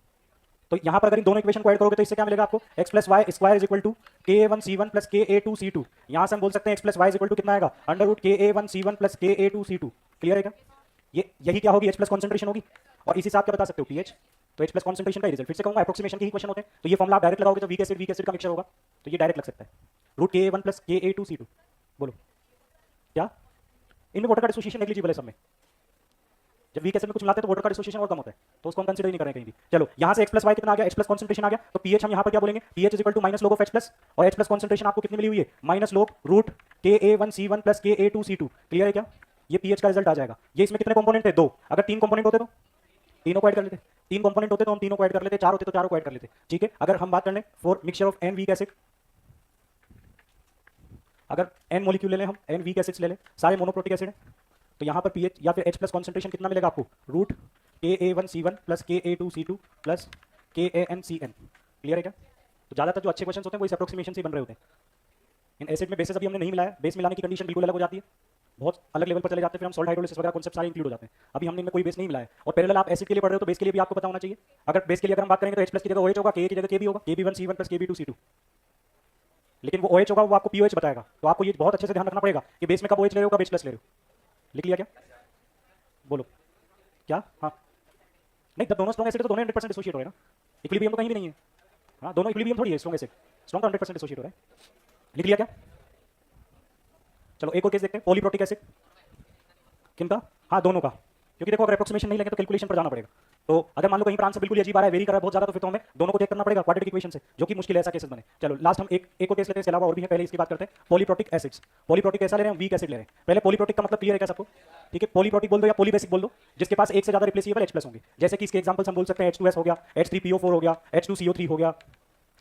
तो यहाँ पर अगर इन दोनों इक्वेशन को ऐड करोगे तो इससे क्या मिलेगा आपको? x+y square is equal to Ka1 C1 plus Ka2 C2। यहाँ से हम बोल सकते हैं x+y इज इक्वल टू कितना आएगा? Under root Ka1 C1 plus Ka2 C2। Clear है क्या? ये यही क्या होगी? H+ कॉन्सेंट्रेशन होगी, और इसी से आप क्या बता सकते हो? पीएच। तो H+ कॉन्सेंट्रेशन का रिजल्ट फिर से कहूंगा, अप्रोक्सीमेशन के ही क्वेश्चन होते हैं, तो ये फॉर्मुला आप डायरेक्ट लगाओगे तो वीक एसिड का मिक्सचर होगा, तो ये डायरेक्ट लग सकता है, root Ka1 plus Ka2 C2। बोलो क्या? इनमें वाटर का डिसोसिएशन नेग्लिजिबल है सब में। जब वीक एसिड में कुछ मिलाते हैं तो वाटर का डिसोसिएशन और कम होता है, तो उसको हम कंसीडर नहीं कर रहे हैं कहीं भी। चलो, यहाँ से x+y कितना आ गया? H+ कॉन्सेंट्रेशन आ गया, तो पीएच हम यहाँ पर क्या बोलेंगे? PH is equal to minus log of H+, और H+ कॉन्सेंट्रेशन आपको कितनी मिली हुई है? माइनस लोग root Ka1 C1 plus Ka2 C2। Clear है क्या? ये पीएच का रिजल्ट आ जाएगा। ये इसमें कितने कंपोनेंट थे? दो। अगर तीन कंपोनेंट होते तो तीनों को ऐड कर लेते, तीन कंपोनेंट होते तो हम तीनों को ऐड कर लेते, चार होते तो चारों को ऐड कर लेते। ठीक है, अगर हम बात कर लें for mixture of n weak acid, अगर n मॉलिक्यूल ले लें हम, n वीक एसिड्स ले लें, सारे मोनोप्रोटिक एसिड है, तो यहाँ पर पीएच या फिर H+ कॉन्सेंट्रेशन कितना मिलेगा आपको? Root Ka1 C1 plus Ka2 C2 plus Kan Cn। Clear है क्या? तो ज़्यादातर जो अच्छे क्वेश्चन होते हैं वो इस अप्रोक्सीमेशन से ही बन रहे होते हैं। इन एसिड में बेसिस अभी हमने नहीं मिलाया, बेस मिलाने की कंडीशन बिल्कुल अलग हो जाती है, बहुत अलग लेवल पर चले जाते हैं, फिर हम सॉल्ट हाइड्रोलिसिस वगैरह कॉन्सेप्ट सारे इंक्लूड हो जाते हैं। अभी हमने इनमें कोई बेस नहीं मिलाया, और पैरेलल आप एसिड के लिए पढ़ रहे हो तो बेस के लिए भी आपको पता होना चाहिए। अगर बेस के लिए अगर हम बात करेंगे तो H+ की जगह OH होगा, Ka की जगह Kb होगा, Kb1 C1 plus Kb2 C2, लेकिन वो OH होगा वो आपको POH बताएगा, तो आपको ये बहुत अच्छे से ध्यान रखना पड़ेगा कि बेस में कब OH ले रहे हो, कब H+ ले रहे हो। लिख लिया क्या? बोलो क्या? हाँ नहीं, जब दोनों स्ट्रॉन्ग एसिड तो दोनों 100% डिसोशिएट हो रहे हैं ना, इक्विलिब्रियम तो कहीं भी नहीं है। हाँ, दोनों इक्विलिब्रियम थोड़ी है, स्ट्रॉन्ग एसिड स्ट्रॉन्ग तो 100% डिसोशिएट हो रहा है। लिख लिया क्या? चलो एक और केस देखते हैं, पॉलीप्रोटिक एसिड। किनका? हाँ दोनों का, क्योंकि देखो अगर अप्रोक्सीमेशन नहीं लेंगे तो कैलकुलेशन पर जाना पड़ेगा। तो अगर मान लो कहीं पर आंसर बिल्कुल अजीब आ रहा है, वेरी कर रहा है बहुत ज्यादा, तो फिर तो हमें दोनों को चेक करना पड़ेगा क्वाड्रेटिक इक्वेशन से, जो कि मुश्किल है ऐसा केसेस बने। चलो लास्ट हम एक और केस लेते हैं, इसके अलावा और भी है, पहले इसकी बात करते हैं। Polyprotic acids. पॉलीप्रोटिक कैसा ले रहे हैं, वीक एसिड ले रहे हैं। पहले पॉलीप्रोटिक का मतलब क्लियर है क्या सबको? ठीक है, पॉलीप्रोटिक बोल दो या पॉलीबेसिक बोल दो, जिसके पास एक से ज्यादा रिप्लेसेबल H+ होंगे। जैसे कि इसके एग्जांपल्स हम बोल सकते हैं H2S हो गया, H3PO4 हो गया, H2CO3 हो गया,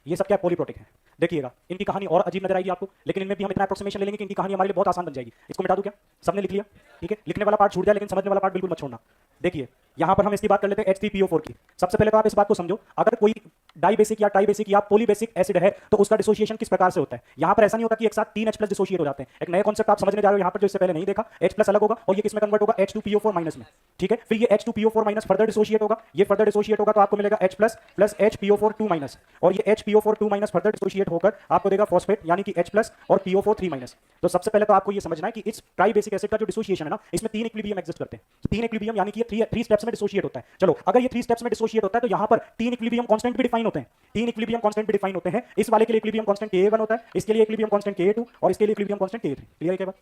ये सब क्या पॉलीप्रोटिक है। देखिएगा इनकी कहानी और अजीब नजर आएगी आपको, लेकिन इनमें भी हम इतना अप्रोक्सीमेशन ले लेंगे कि इनकी कहानी हमारे लिए बहुत आसान बन जाएगी। इसको मिटा दूं क्या? सबने लिख लिया? ठीक है, लिखने वाला पार्ट छूट जाए लेकिन समझने वाला पार्ट बिल्कुल मत छोड़ना। देखिए यहां पर हम इसकी बात कर लेते हैं H3PO4 की। सबसे पहले तो आप इस बात को समझो, अगर कोई डाइबेसिक या ट्राइबेसिक या पॉलीबेसिक एसिड है तो उसका डिसोसिएशन किस प्रकार से होता है। यहां पर ऐसा नहीं होता कि एक साथ 3 H+ डिसोसिएट हो जाते हैं। एक नया कॉन्सेप्ट आप समझने जा रहे हो यहां पर, जो इससे पहले नहीं देखा। H+ अलग होगा और ये किस में कन्वर्ट होगा, H2PO4- में। ठीक है, फिर ये H2PO4- फर्दर डिसोसिएट होगा, ये फर्दर डिसोसिएट होगा तो आपको मिलेगा H+ प्लस HPO4 और ये HPO4 फर्दर डिसोसिएट होकर आपको देगा फॉस्फेट यानी कि H+ और PO4 तो सबसे पहले तो आपको ये समझना है कि इस ट्राइबेसिक एसिड का जो डिसोसिएशन है ना, इसमें 3 इक्विलिब्रियम एग्जिस्ट करते हैं। 3 इक्विलिब्रियम यानी कि ये 3 स्टेप्स में डिसोसिएट होता है। चलो अगर ये 3 स्टेप्स में डिसोसिएट होता है तो यहां पर 3 इक्विलिब्रियम कांस्टेंट भी डिफाइन होते हैं। 3 इक्विलिब्रियम कांस्टेंट भी डिफाइन होते हैं। इस वाले के लिए इक्विलिब्रियम कांस्टेंट Ka1 होता है, इसके लिए इक्विलिब्रियम कांस्टेंट Ka2 और इसके लिए इक्विलिब्रियम कांस्टेंट Ka3। क्लियर है क्या बात?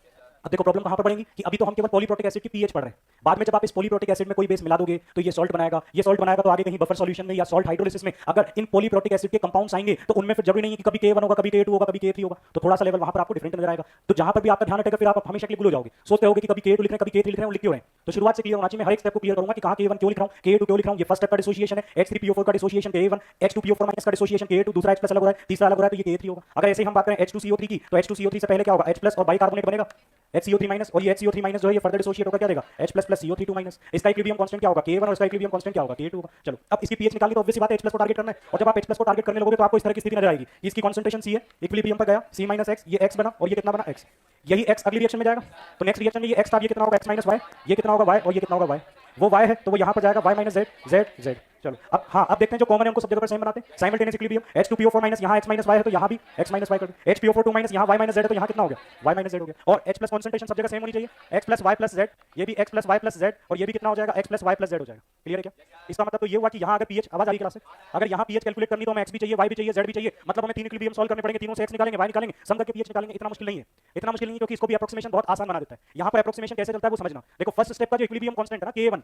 अब देखो प्रॉब्लम कहां पर पड़ेगी कि अभी तो हम केवल पॉलीप्रोटिक एसिड की पीएच पढ़ रहे हैं। बाद में जब आप इस पॉलीप्रोटिक एसिड में कोई बेस मिला दोगे तो ये सॉल्ट बनाएगा, ये सॉल्ट बनाएगा तो आगे कहीं बफर सॉल्यूशन में या सॉल्ट हाइड्रोलिसिस में अगर इन पॉलीप्रोटिक एसिड के कंपाउंड्स आएंगे तो उनमें फिर जरूरी नहीं है कि कभी K1 होगा, कभी K2 होगा, कभी K3 होगा, तो थोड़ा सा लेवल वहां पर आपको डिफरेंट नजर आएगा। तो जहां पर भी आपका ध्यान हटेगा फिर आप हमेशा के लिए भूल हो जाओगे, सोचते होगे कि कभी K2 लिख रहे हैं, कभी K3 लिख रहे हैं, लिख क्यों रहे हैं। तो शुरुआत से क्लियर होना चाहिए। मैं हर एक स्टेप को क्लियर करूंगा कि कहां K1 क्यों लिख रहा हूं, K2 क्यों लिख रहा हूं। ये फर्स्ट स्टेप का डिसोसिएशन है, H3PO4 का डिसोसिएशन Ka1, H2PO4- का डिसोसिएशन Ka2, दूसरा H+ अलग हो रहा है, तीसरा अलग हो रहा है तो ये Ka3 होगा। अगर ऐसे ही हम बात करें H2CO3 की तो H2CO3 से पहले क्या होगा, H+ और बाइकार्बोनेट बनेगा HCO3- और ये HCO3- जो है ये फर्दर डिसोसिएट होकर क्या देगा H+ प्लस CO3-। इसका इक्विलिब्रियम कांस्टेंट क्या होगा, K1 और इसका इक्विलिब्रियम कांस्टेंट क्या होगा, K2 होगा। चलो अब इसकी पीएच निकालनी तो ऑब्वियस बात है H+ को टारगेट करना है, और जब आप H+ को टारगेट करने लगोगे तो आपको इस तरह की स्थिति नजर आएगी कि इसकी कंसंट्रेशन C है, इक्विलिब्रियम पर गया C-X, ये X बना और ये कितना बना X। यही X अगली रिएक्शन में जाएगा तो नेक्स्ट रिएक्शन में ये X था, ये कितना होगा X- Y, ये कितना होगा Y और ये कितना होगा Y। वो Y है तो वो यहां पर जाएगा Y- Z, Z, Z। चलो अब हाँ अब देखते हैं जो कॉमन है उनको सब जगह पर सेम बनाते हैं। साइमल्टेनियस इक्विलिब्रियम H2PO4- यहाँ X- Y है तो यहाँ भी X- Y कर दो। HPO4 यहाँ Y- Z है तो यहाँ कितना हो गया Y- Z हो गया। और H+ कंसंट्रेशन सब जगह सेम होनी चाहिए, X + Y + Z, ये भी X + Y + Z और ये भी कितना हो जाएगा X + Y + Z हो जाएगा। क्लियर है क्या? इसका मतलब तो ये हुआ कि यहाँ अगर पीएच, आवाज आ रही क्लास से, अगर यहाँ पीएच कैलकुलेट करनी तो हमें X भी चाहिए, Y भी चाहिए, Z भी चाहिए, मतलब हमें 3 इक्विलिब्रियम सॉल्व करने पड़ेंगे, तीनों से X निकालेंगे, Y निकालेंगे, सम करके पीएच निकालेंगे। इतना मुश्किल नहीं है, इतना मुश्किल नहीं है, क्योंकि इसको भी अप्रोक्सीमेशन बहुत आसान बना देता है। यहाँ पर अप्रोक्सीमेशन कैसे चलता है वो समझना। देखो फर्स्ट स्टेप का जो इक्विलिब्रियम कांस्टेंट है ना Ka1,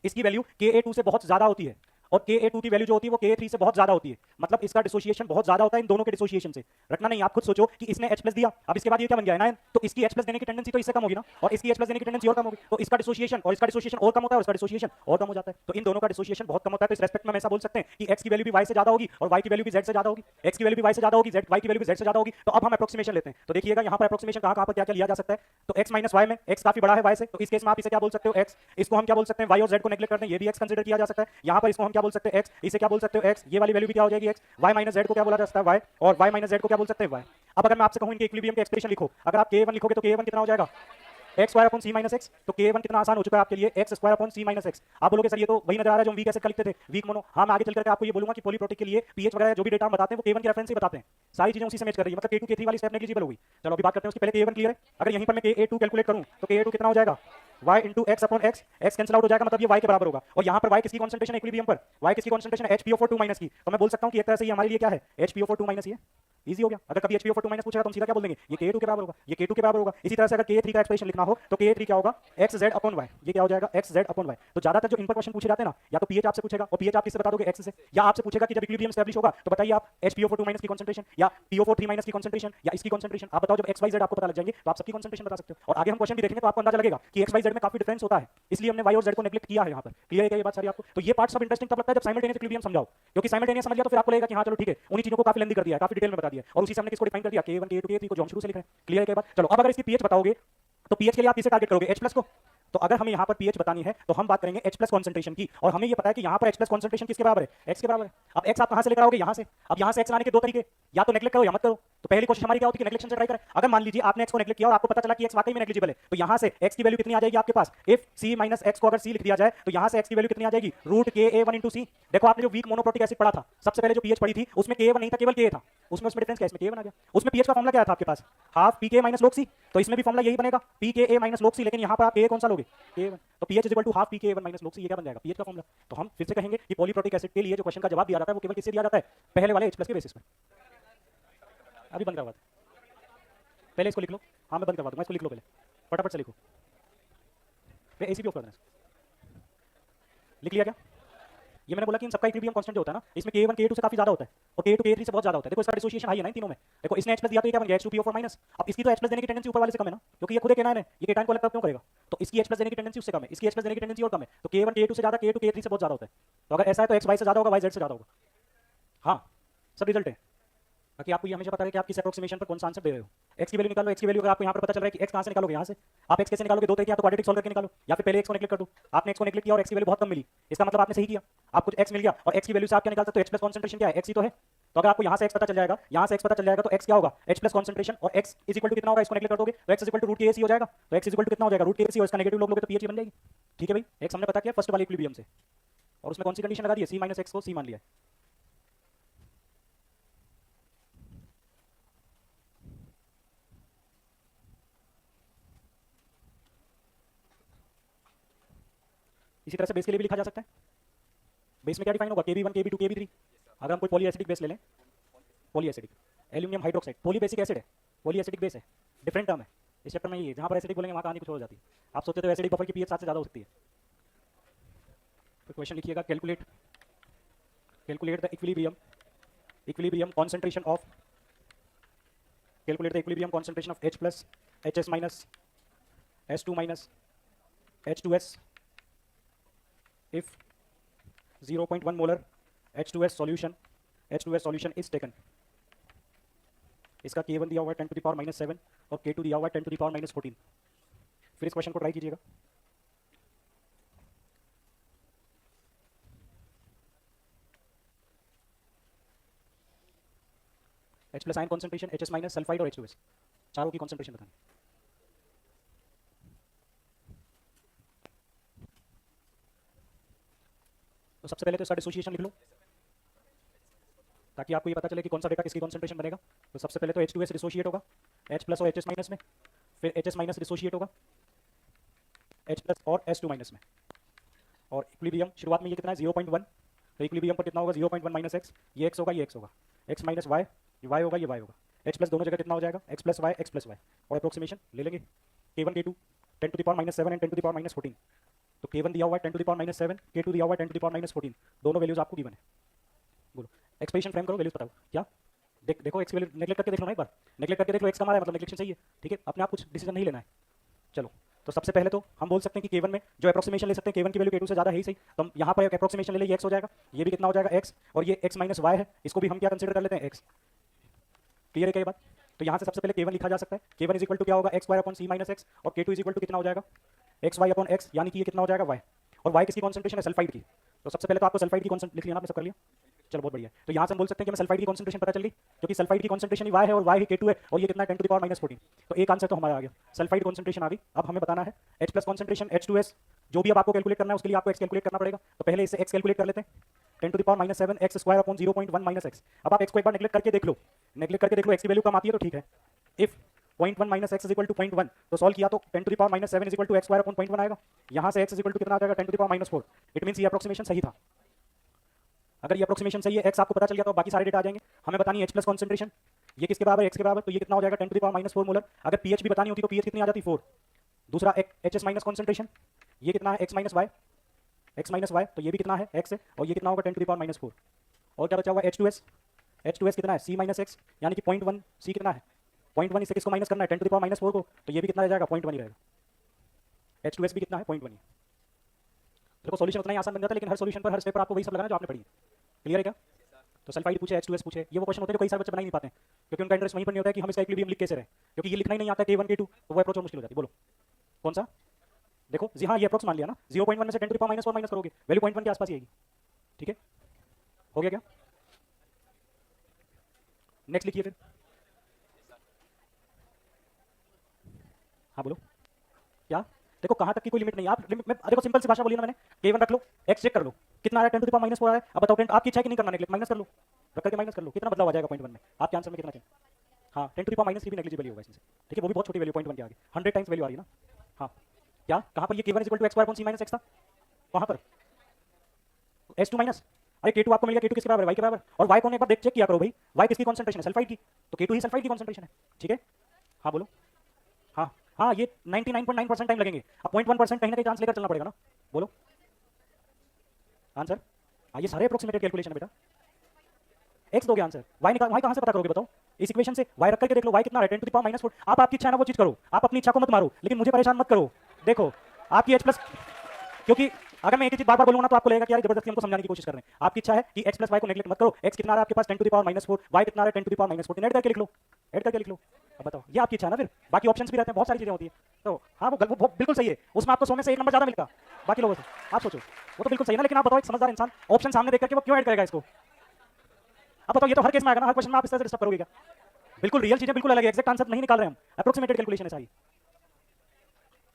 इसकी वैल्यू Ka2 से बहुत ज्यादा होती है और Ka2 की वैल्यू जो होती है वो Ka3 से बहुत ज्यादा होती है, मतलब इसका डिसोसिएशन बहुत ज्यादा होता है इन दोनों के डिसोसिएशन से। रटना नहीं, आप खुद सोचो कि इसने H+ दिया, अब इसके बाद ये क्या बन गया है ना, तो इसकी H+ देने की टेंडेंसी तो इससे कम होगी ना, और इसकी H+ देने की टेंडेंसी और कम होगी, तो इसका डिसोसिएशन और इसका डिसोसिएशन और कम होता है और इसका डिसोसिएशन और कम हो जाता है। तो इन दोनों का डिसोसिएशन बहुत कम होता है। तो इस रेस्पेक्ट में हम ऐसा बोल सकते हैं कि X की वैल्यू भी Y से ज्यादा होगी और Y की वैल्यू भी Z से ज्यादा होगी, X की वैल्यू भी Y से ज्यादा होगी, Y की वैल्यू भी Z से ज्यादा होगी। तो अब हम अप्रोक्सीमेशन लेते हैं, तो देखिएगा यहाँ पर अप्रोक्सीमेशन कहाँ कहाँ पर क्या क्या लिया जा सकता है। तो X - Y में X काफी बड़ा है Y से, तो इस केस में आप इसे क्या बोल सकते हो X, इसको हम क्या बोल सकते हैं Y और Z को नेगलेक्ट करते हैं, ये भी X कंसीडर किया जा सकता है। यहाँ पर इसको हम क्या बोल सकते हैं X, इसे क्या बोल सकते हो X, ये वाली वैल्यू भी क्या हो जाएगी X। Y - Z को क्या बोला जा सकता है Y, और Y - Z को क्या बोल सकते हैं Y। अब अगर मैं आपसे कहूं इनके इक्विलिब्रियम के एक्सप्रेशन लिखो, अगर आप K1 लिखोगे तो K1 कितना हो जाएगा X² C - X, तो K1 कितना आसान हो चुका है आपके लिए X² C - X। आप बोलोगे सर ये तो वही नजर आ रहा है जो हम वीक एसिड का लिखते थे, वीक मोनो। हाँ मैं आगे चल करके आपको ये बोलूंगा कि पॉलीप्रोटिक के लिए पीएच वगैरह जो भी डेटा हम बताते हैं वो K1 के रेफरेंस से बताते हैं, सारी चीजें उसी से मैच कर रही है, मतलब K2 K3 वाली स्टेप नेग्लिजिबल होगी। चलो अभी बात करते हैं उसकी, पहले K1 क्लियर है। अगर यहीं पर मैं Ka2 कैलकुलेट करूं तो Ka2 कितना हो जाएगा y into x upon x, x cancel out हो जाएगा, मतलब ये y के बराबर होगा। और यहाँ पर y किसकी कॉन्सेंट्रेशन है इक्विलिब्रियम पर, y किसकी कॉन्सेंट्रेशन है HPO4 की, तो मैं बोल सकता हूँ कि एक तरह से ये हमारे लिए क्या है HPO4 ही है। इजी हो गया। अगर कभी HPO4 पूछेगा तो हम सीधा क्या बोल देंगे, ये K2 के बराबर होगा, ये K2 के बराबर होगा। इसी तरह से अगर K3 का एक्सप्रेशन लिखना हो तो K3 क्या होगा XZ अपॉन Y, ये क्या हो जाएगा XZ अपॉन Y। तो ज्यादातर जो इन पर क्वेश्चन पूछे जाते हैं ना, या तो पीएच आपसे पूछेगा और पीएच आप किससे बता दोगे X से, या आपसे पूछेगा कि जब इक्विलिब्रियम एस्टैब्लिश होगा तो बताइए आप HPO4 की कॉन्सेंट्रेशन या PO4 की कॉन्सेंट्रेशन या इसकी कॉन्सेंट्रेशन आप बताओ। जब XYZ आपको पता लग जाएंगे तो आप सबकी कॉन्सेंट्रेशन बता सकते हो। और आगे हम क्वेश्चन भी देखेंगे तो आपको अंदाजा लगेगा कि XYZ में काफी डिफरेंस होता है, इसलिए हमने Y और Z को नेगलेक्ट किया है यहाँ पर। क्लियर है क्या ये बात सारी आपको? तो ये पार्ट सब इंटरेस्टिंग तब लगता है जब साइमल्टेनियस इक्विलिब्रियम समझाओ, क्योंकि साइमल्टेनियस समझ लिया तो फिर आपको लगेगा कि हाँ चलो ठीक है, उन्हीं चीजों को काफी लेंदी कर दिया है, काफी डिटेल में बता दिया और उसी से हमने किसको डिफाइन कर दिया K1 K2 K3 को, जो हम शुरू से लिख रहे हैं। क्लियर है क्या बात? चलो अब अगर इसकी पीएच बताओगे तो पीएच के लिए आप किसे टारगेट करोगे H+ को। तो अगर हमें यहाँ पर पीएच बतानी है तो हम बात करेंगे H+ कॉन्सेंट्रेशन की, और हमें ये पता है कि यहाँ पर H+ कॉन्सेंट्रेशन किसके बराबर है X के बराबर है। अब X आप कहाँ से लेकर आओगे यहाँ से, अब यहाँ से X लाने के दो तरीके, या तो नेगलेक्ट करो या मत करो। तो पहली कोशिश हमारी क्या होती है कि नेगलेक्शन से ट्राई करें। अगर मान लीजिए आपने X को नेगलेक्ट किया और आपको पता चला कि X वाकई में नेग्लिजिबल है, तो यहाँ से X की वैल्यू कितनी आ जाएगी आपके पास, इफ C - X को अगर C लिख दिया जाए तो यहाँ से X की वैल्यू कितनी आ जाएगी √Ka1 * C। देखो आपने जो वीक मोनोप्रोटिक एसिड पढ़ा था, सबसे पहले जो पीएच पढ़ी थी उसमें Ka1 नहीं था, केवल Ka था, उसमें डिफरेंस क्या, इसमें Ka1 आ गया। उसमें पीएच का फॉर्मूला क्या था आपके पास, हाफ Pk - log C, तो इसमें भी फॉर्मूला यही बनेगा Pka - log C, लेकिन यहाँ पर आप Ka कौन सा लोगे Ka1, तो pH = half Pka1 - log C, ये क्या बन जाएगा पीएच का फॉर्मूला। तो हम फिर से कहेंगे कि पॉलीप्रोटिक एसिड के लिए जो क्वेश्चन का जवाब दिया जाता है वो केवल किससे दिया जाता है, पहले वाले H+ के बेसिस पर। अभी बंद करवा दो, पहले इसको लिख लो। हाँ मैं बंद करवा दूंगा, इसको लिख लो पहले, फटाफट से लिखो। एसी भी ऑफ कर देना, लिख लिया क्या? ये मैंने बोला कि इन सबका इक्विलिब्रियम कांस्टेंट जो होता है ना, इसमें K1 K2 से काफी ज्यादा होता है और K2 K3 से बहुत ज्यादा होता है। देखो इसका डिसोसिएशन हाई है ना इन तीनों में। देखो इसने H+ दिया तो ये क्या बन गया H2PO4 माइनस। अब इसकी तो H+ देने की टेंडेंसी ऊपर वाले से कम है ना, क्योंकि ये खुद एक एनायन है, ये केटायन को अलग क्यों करेगा? तो इसकी H+ देने की टेंडेंसी उससे कम है, इसकी H+ देने की टेंडेंसी और कम है। तो K1 K2 से ज्यादा, K2 K3 से बहुत ज्यादा होता है। तो अगर ऐसा है तो X Y से ज्यादा होगा, Y Z से ज्यादा होगा। हाँ, सब रिजल्ट है। बाकी आपको ये हमेशा पता है कि आप किस अप्रोक्सीमेशन पर कौन सा आंसर दे रहे हो। x की वैल्यू निकालो, x की वैल्यू अगर आपको यहाँ पर पता चल रहा है कि x कहाँ से निकालोगे, यहाँ से। आप x कैसे निकालोगे? दो तरीके, या तो क्वाड्रेटिक सॉल्व करके निकालो या फिर पहले x को नेगलेक्ट कर दो। आपने x को नेगलेक्ट किया और x की वैल्यू बहुत कम मिली, इसका मतलब आपने सही किया, आपको x मिल गया और x की वैल्यू से आप क्या निकाल सकते हो? H+ कॉन्सेंट्रेशन क्या है? x ही तो है। तो अगर आपको यहाँ से x पता चल जाएगा, यहाँ से x पता चल जाएगा, तो x क्या होगा? H+ कॉन्सेंट्रेशन, और x इज इक्वल टू कितना होगा? इसको नेगलेक्ट कर दोगे तो x is equal to √KAC हो जाएगा। तो x इज इक्वल टू कितना हो जाएगा? √KAC, और इसका नेगेटिव लोग तो pH बन जाएगी। ठीक है भाई, x हमने पता किया फर्स्ट वाले इक्विलिब्रियम से, और उसमें कौन सी कंडीशन लगा दी है? C - x को c मान लिया है। इसी तरह से बेस के लिए भी लिखा जा सकता है। बेस में क्या डिफाइन होगा? Kb1 Kb2 Kb3। अगर हम कोई पॉली एसिडिक बेस ले लें, poly acidic aluminium hydroxide, poly basic acid है, पॉली एसिडिक बेस है, डिफरेंट टर्म है इस चैप्टर में। ये जहाँ पर एसिडिक बोलेंगे वहाँ कहानी कुछ हो जाती है। आप सोचते तो एसिडिक बफर की पीएच 7 से ज़्यादा हो सकती है। तो क्वेश्चन लिखिएगा, calculate the equilibrium concentration of H+, HS- S2- H2S if 0.1 molar H2S solution is taken। इसका K1 दिया हुआ है 10⁻⁻7 और K2 दिया हुआ है 10⁻⁻14। फिर इस क्वेश्चन को ट्राई कीजिएगा। H+ ion concentration, HS- sulphide और H2S, चारों की कॉन्सेंट्रेशन बतानी। तो सबसे पहले तो इसका डिसोसिएशन लिख लो ताकि आपको ये पता चले कि कौन सा डेटा किसकी कॉन्सेंट्रेशन बनेगा। तो सबसे पहले तो H2S डिसोशिएट होगा H+ और HS- में, फिर HS- डिसोशिएट होगा H+ और S2- में, और इक्विलिब्रियम शुरुआत में ये कितना है? 0.1। तो इक्विलिब्रियम पर कितना होगा? 0.1 - x, ये x होगा, ये x होगा, x - y, ये y होगा, ये y होगा। H+ दोनों जगह कितना हो जाएगा? x + y, x + y, और अप्रोक्सीमेशन ले लेंगे। K1 K2 10⁻⁻7 and 10⁻⁻14। तो K1 दिया हुआ है 10⁻⁻7, K2 दिया हुआ है 10⁻⁻14, दोनों वैल्यूज आपको गिवन है। बोलो एक्सप्रेशन फ्रेम करो, वैल्यूज बताओ क्या। देखो एक्स वैल्यू नेगलेक्ट करके देख लो ना, एक बार नेगलेक्ट करके देख लो, एक्स कम आ रहा है मतलब नेगलेक्शन सही है। ठीक है, अपने आप कुछ डिसीजन नहीं लेना है। चलो, तो सबसे पहले तो हम बोल सकते हैं कि K1 में जो अप्रोक्सीमेशन ले सकते हैं, K1 की वैल्यू K2 से ज़्यादा है ही सही, तो हम यहाँ पर एक अप्रोक्सीमेशन ले लें, ये x हो जाएगा, ये भी कितना हो जाएगा x, और ये x - y है, इसको भी हम क्या कंसीडर कर लेते हैं? x। क्लियर है क्या ये बात? तो यहाँ से सबसे पहले K1 लिखा जा सकता है। K1 इज इक्वल टू क्या होगा? x² / c - x, और K2 इज इक्वल टू कितना हो जाएगा? xy/x, यानी कि ये कितना हो जाएगा? y। और y किसकी कॉन्सेंट्रेशन है? सल्फाइड की। तो सबसे पहले तो आपको सल्फाइड की कॉन्सेंट्रेशन लिख लिया ना, आपने सब कर लिया। चलो बहुत बढ़िया। तो यहाँ से हम बोल सकते हैं कि हमें सल्फाइड की कॉन्सेंट्रेशन पता चल गई, क्योंकि सल्फाइड की कॉन्सेंट्रेशन ही y है और y ही K2 है, और ये कितना है? 10⁻⁻14। तो एक आंसर तो हमारा आ गया, सल्फाइड कॉन्सेंट्रेशन आ गई। अब हमें बताना है H+ कॉन्सेंट्रेशन, H2S, जो भी अब आपको कैलकुलेट करना है उसके लिए आपको x कैलकुलेट करना पड़ेगा। तो पहले इससे x कैलकुलेट कर लेते हैं, 10⁻⁻7 x² / 0.1 - x। अब आप x को एक बार नेगलेक्ट करके देख लो, x की वैल्यू कम आती है तो ठीक है। If 0.1 - x is equal to 0.1, तो सॉल्व किया तो 10⁻⁻7 इज इक्वल टू x² / 0.1 आएगा। यहाँ से x इज इक्वल टू कितना आ जाएगा? 10⁻⁻4। इट मीन्स ये अप्रोक्सीमेशन सही था। अगर ये अप्रोक्सीमेशन सही है, x आपको पता चल गया, तो बाकी सारे डेटा आ जाएंगे। हमें बतानी है H+ कॉन्सेंट्रेशन, ये किसके बराबर है? x के बराबर, तो ये कितना हो जाएगा? 10⁻⁻4 मोलर। अगर pH भी बतानी होती तो pH कितनी आ जाती? 4। दूसरा HS- कॉन्सेंट्रेशन, ये कितना है? x - y, तो ये भी कितना है? x है, और ये कितना होगा? 10⁻⁻4। और क्या बचा हुआ? H2S कितना है? c - x, यानी कि 0.1, c कितना है? 0.1, इससे किसको माइनस करना है? 10⁻⁻4 को, तो ये भी कितना रह जाएगा? 0.1 ही रहेगा। H2S भी कितना है? 0.1 ही। देखो सॉल्यूशन उतना ही आसान बन जाता है, लेकिन हर सॉल्यूशन पर, हर स्टेप पर आपको वही सब लगाना जो आपने पढ़ी है। क्लियर है क्या? तो सल्फाइड पूछे, H2S पूछे, ये वो क्वेश्चन होते हैं जो कई सारे बच्चे बना ही नहीं पाते हैं, क्योंकि उनका इंटरेस्ट वहीं पर नहीं होता है कि हम इसका इक्विलिब्रियम लिख कैसे रहे, क्योंकि ये लिखना ही नहीं आता K1 K2, तो वो अप्रोच और मुश्किल हो जाती है। बोलो कौन सा? देखो जी हाँ, ये अप्रोक्स मान लिया ना, 0.1 में से 10⁻⁻4 माइनस करोगे, वैल्यू 0.1 के आसपास ही आएगी। ठीक है, हो गया क्या? नेक्स्ट लिखिए फिर। हाँ बोलो क्या? देखो कहाँ तक की कोई लिमिट नहीं है, आप लिमिट में देखो, सिंपल सी भाषा बोली ना मैंने, K1 रख लो, x चेक कर लो कितना आ रहा है, 10⁻⁻4 आ रहा है। अब बताओ 10, आपकी इच्छा है कि नहीं करना नेगलेक्ट, माइनस कर लो, रख करके माइनस कर लो, कितना बदलाव आ जाएगा 0.1 में, आपके आंसर में कितना चाहिए? हाँ, 10⁻³ भी नेग्लिजिबल होगा इसमें से। ठीक है, वो भी बहुत छोटी वैल्यू, 0.1 के आगे 100 टाइम्स वैल्यू आ रही है ना। हाँ क्या, कहाँ पर ये K1 = x² c - x था, वहाँ पर S2 माइनस, अरे K2 आपको मिल गया, K2 किसके बराबर है? y के बराबर। और y कौन, एक बार देख चेक किया करो भाई, y किसकी कॉन्सेंट्रेशन है? सल्फाइड की, तो K2 ही सल्फाइड की कॉन्सेंट्रेशन है। ठीक है, हाँ बोलो। हाँ हाँ, ये 99.9% टाइम लगेंगे, अब 0.1% कहीं ना कहीं चांस लेकर चलना पड़ेगा ना। बोलो आंसर। ये सारे अप्रोक्सीमेटेड कैलकुलेशन है बेटा। एक्स दोगे आंसर, वाई निकाल, वाई कहां से पता करोगे बताओ? इस इक्वेशन से वाई रख करके देख लो, वाई कितना है 10 टू द पावर -4। आप आपकी इच्छा है ना वो चीज करो, आप अपनी इच्छा को मत मारो, लेकिन मुझे परेशान मत करो। देखो आपकी h प्लस, क्योंकि अगर मैं एक ही चीज बार-बार बोलूंगा ना तो आपको लगेगा कि यार जबरदस्ती हमको समझाने की कोशिश कर रहे हैं। आपकी इच्छा है कि x प्लस y को नेगलेक्ट मत करो। x कितना आ रहा है आपके पास 10 टू द पावर -4, y कितना आ रहा है 10 टू द पावर -14, ऐड करके लिख लो, ऐड करके लिख लो। अब बताओ, ये आपकी इच्छा है ना, फिर बाकी ऑप्शंस भी रहते हैं, बहुत सारी चीजें होती है। तो हाँ वो बिल्कुल सही है, उसमें आपको 100 में से 1 नंबर ज्यादा मिलता बाकी लोगों से। आप सोचो वो तो बिल्कुल सही है ना, लेकिन आप बताओ एक समझदार इंसान ऑप्शन सामने देख करके वो क्यों ऐड करेगा इसको? अब बताओ, ये तो हर केस में आएगा ना, हर क्वेश्चन में आप इस तरह से डिस्टर्ब करोगे क्या? बिल्कुल रियल चीजें बिल्कुल अलग है, एग्जैक्ट आंसर नहीं निकाल रहे हम, अप्रोक्सीमेटेड कैलकुलेशन है सारी,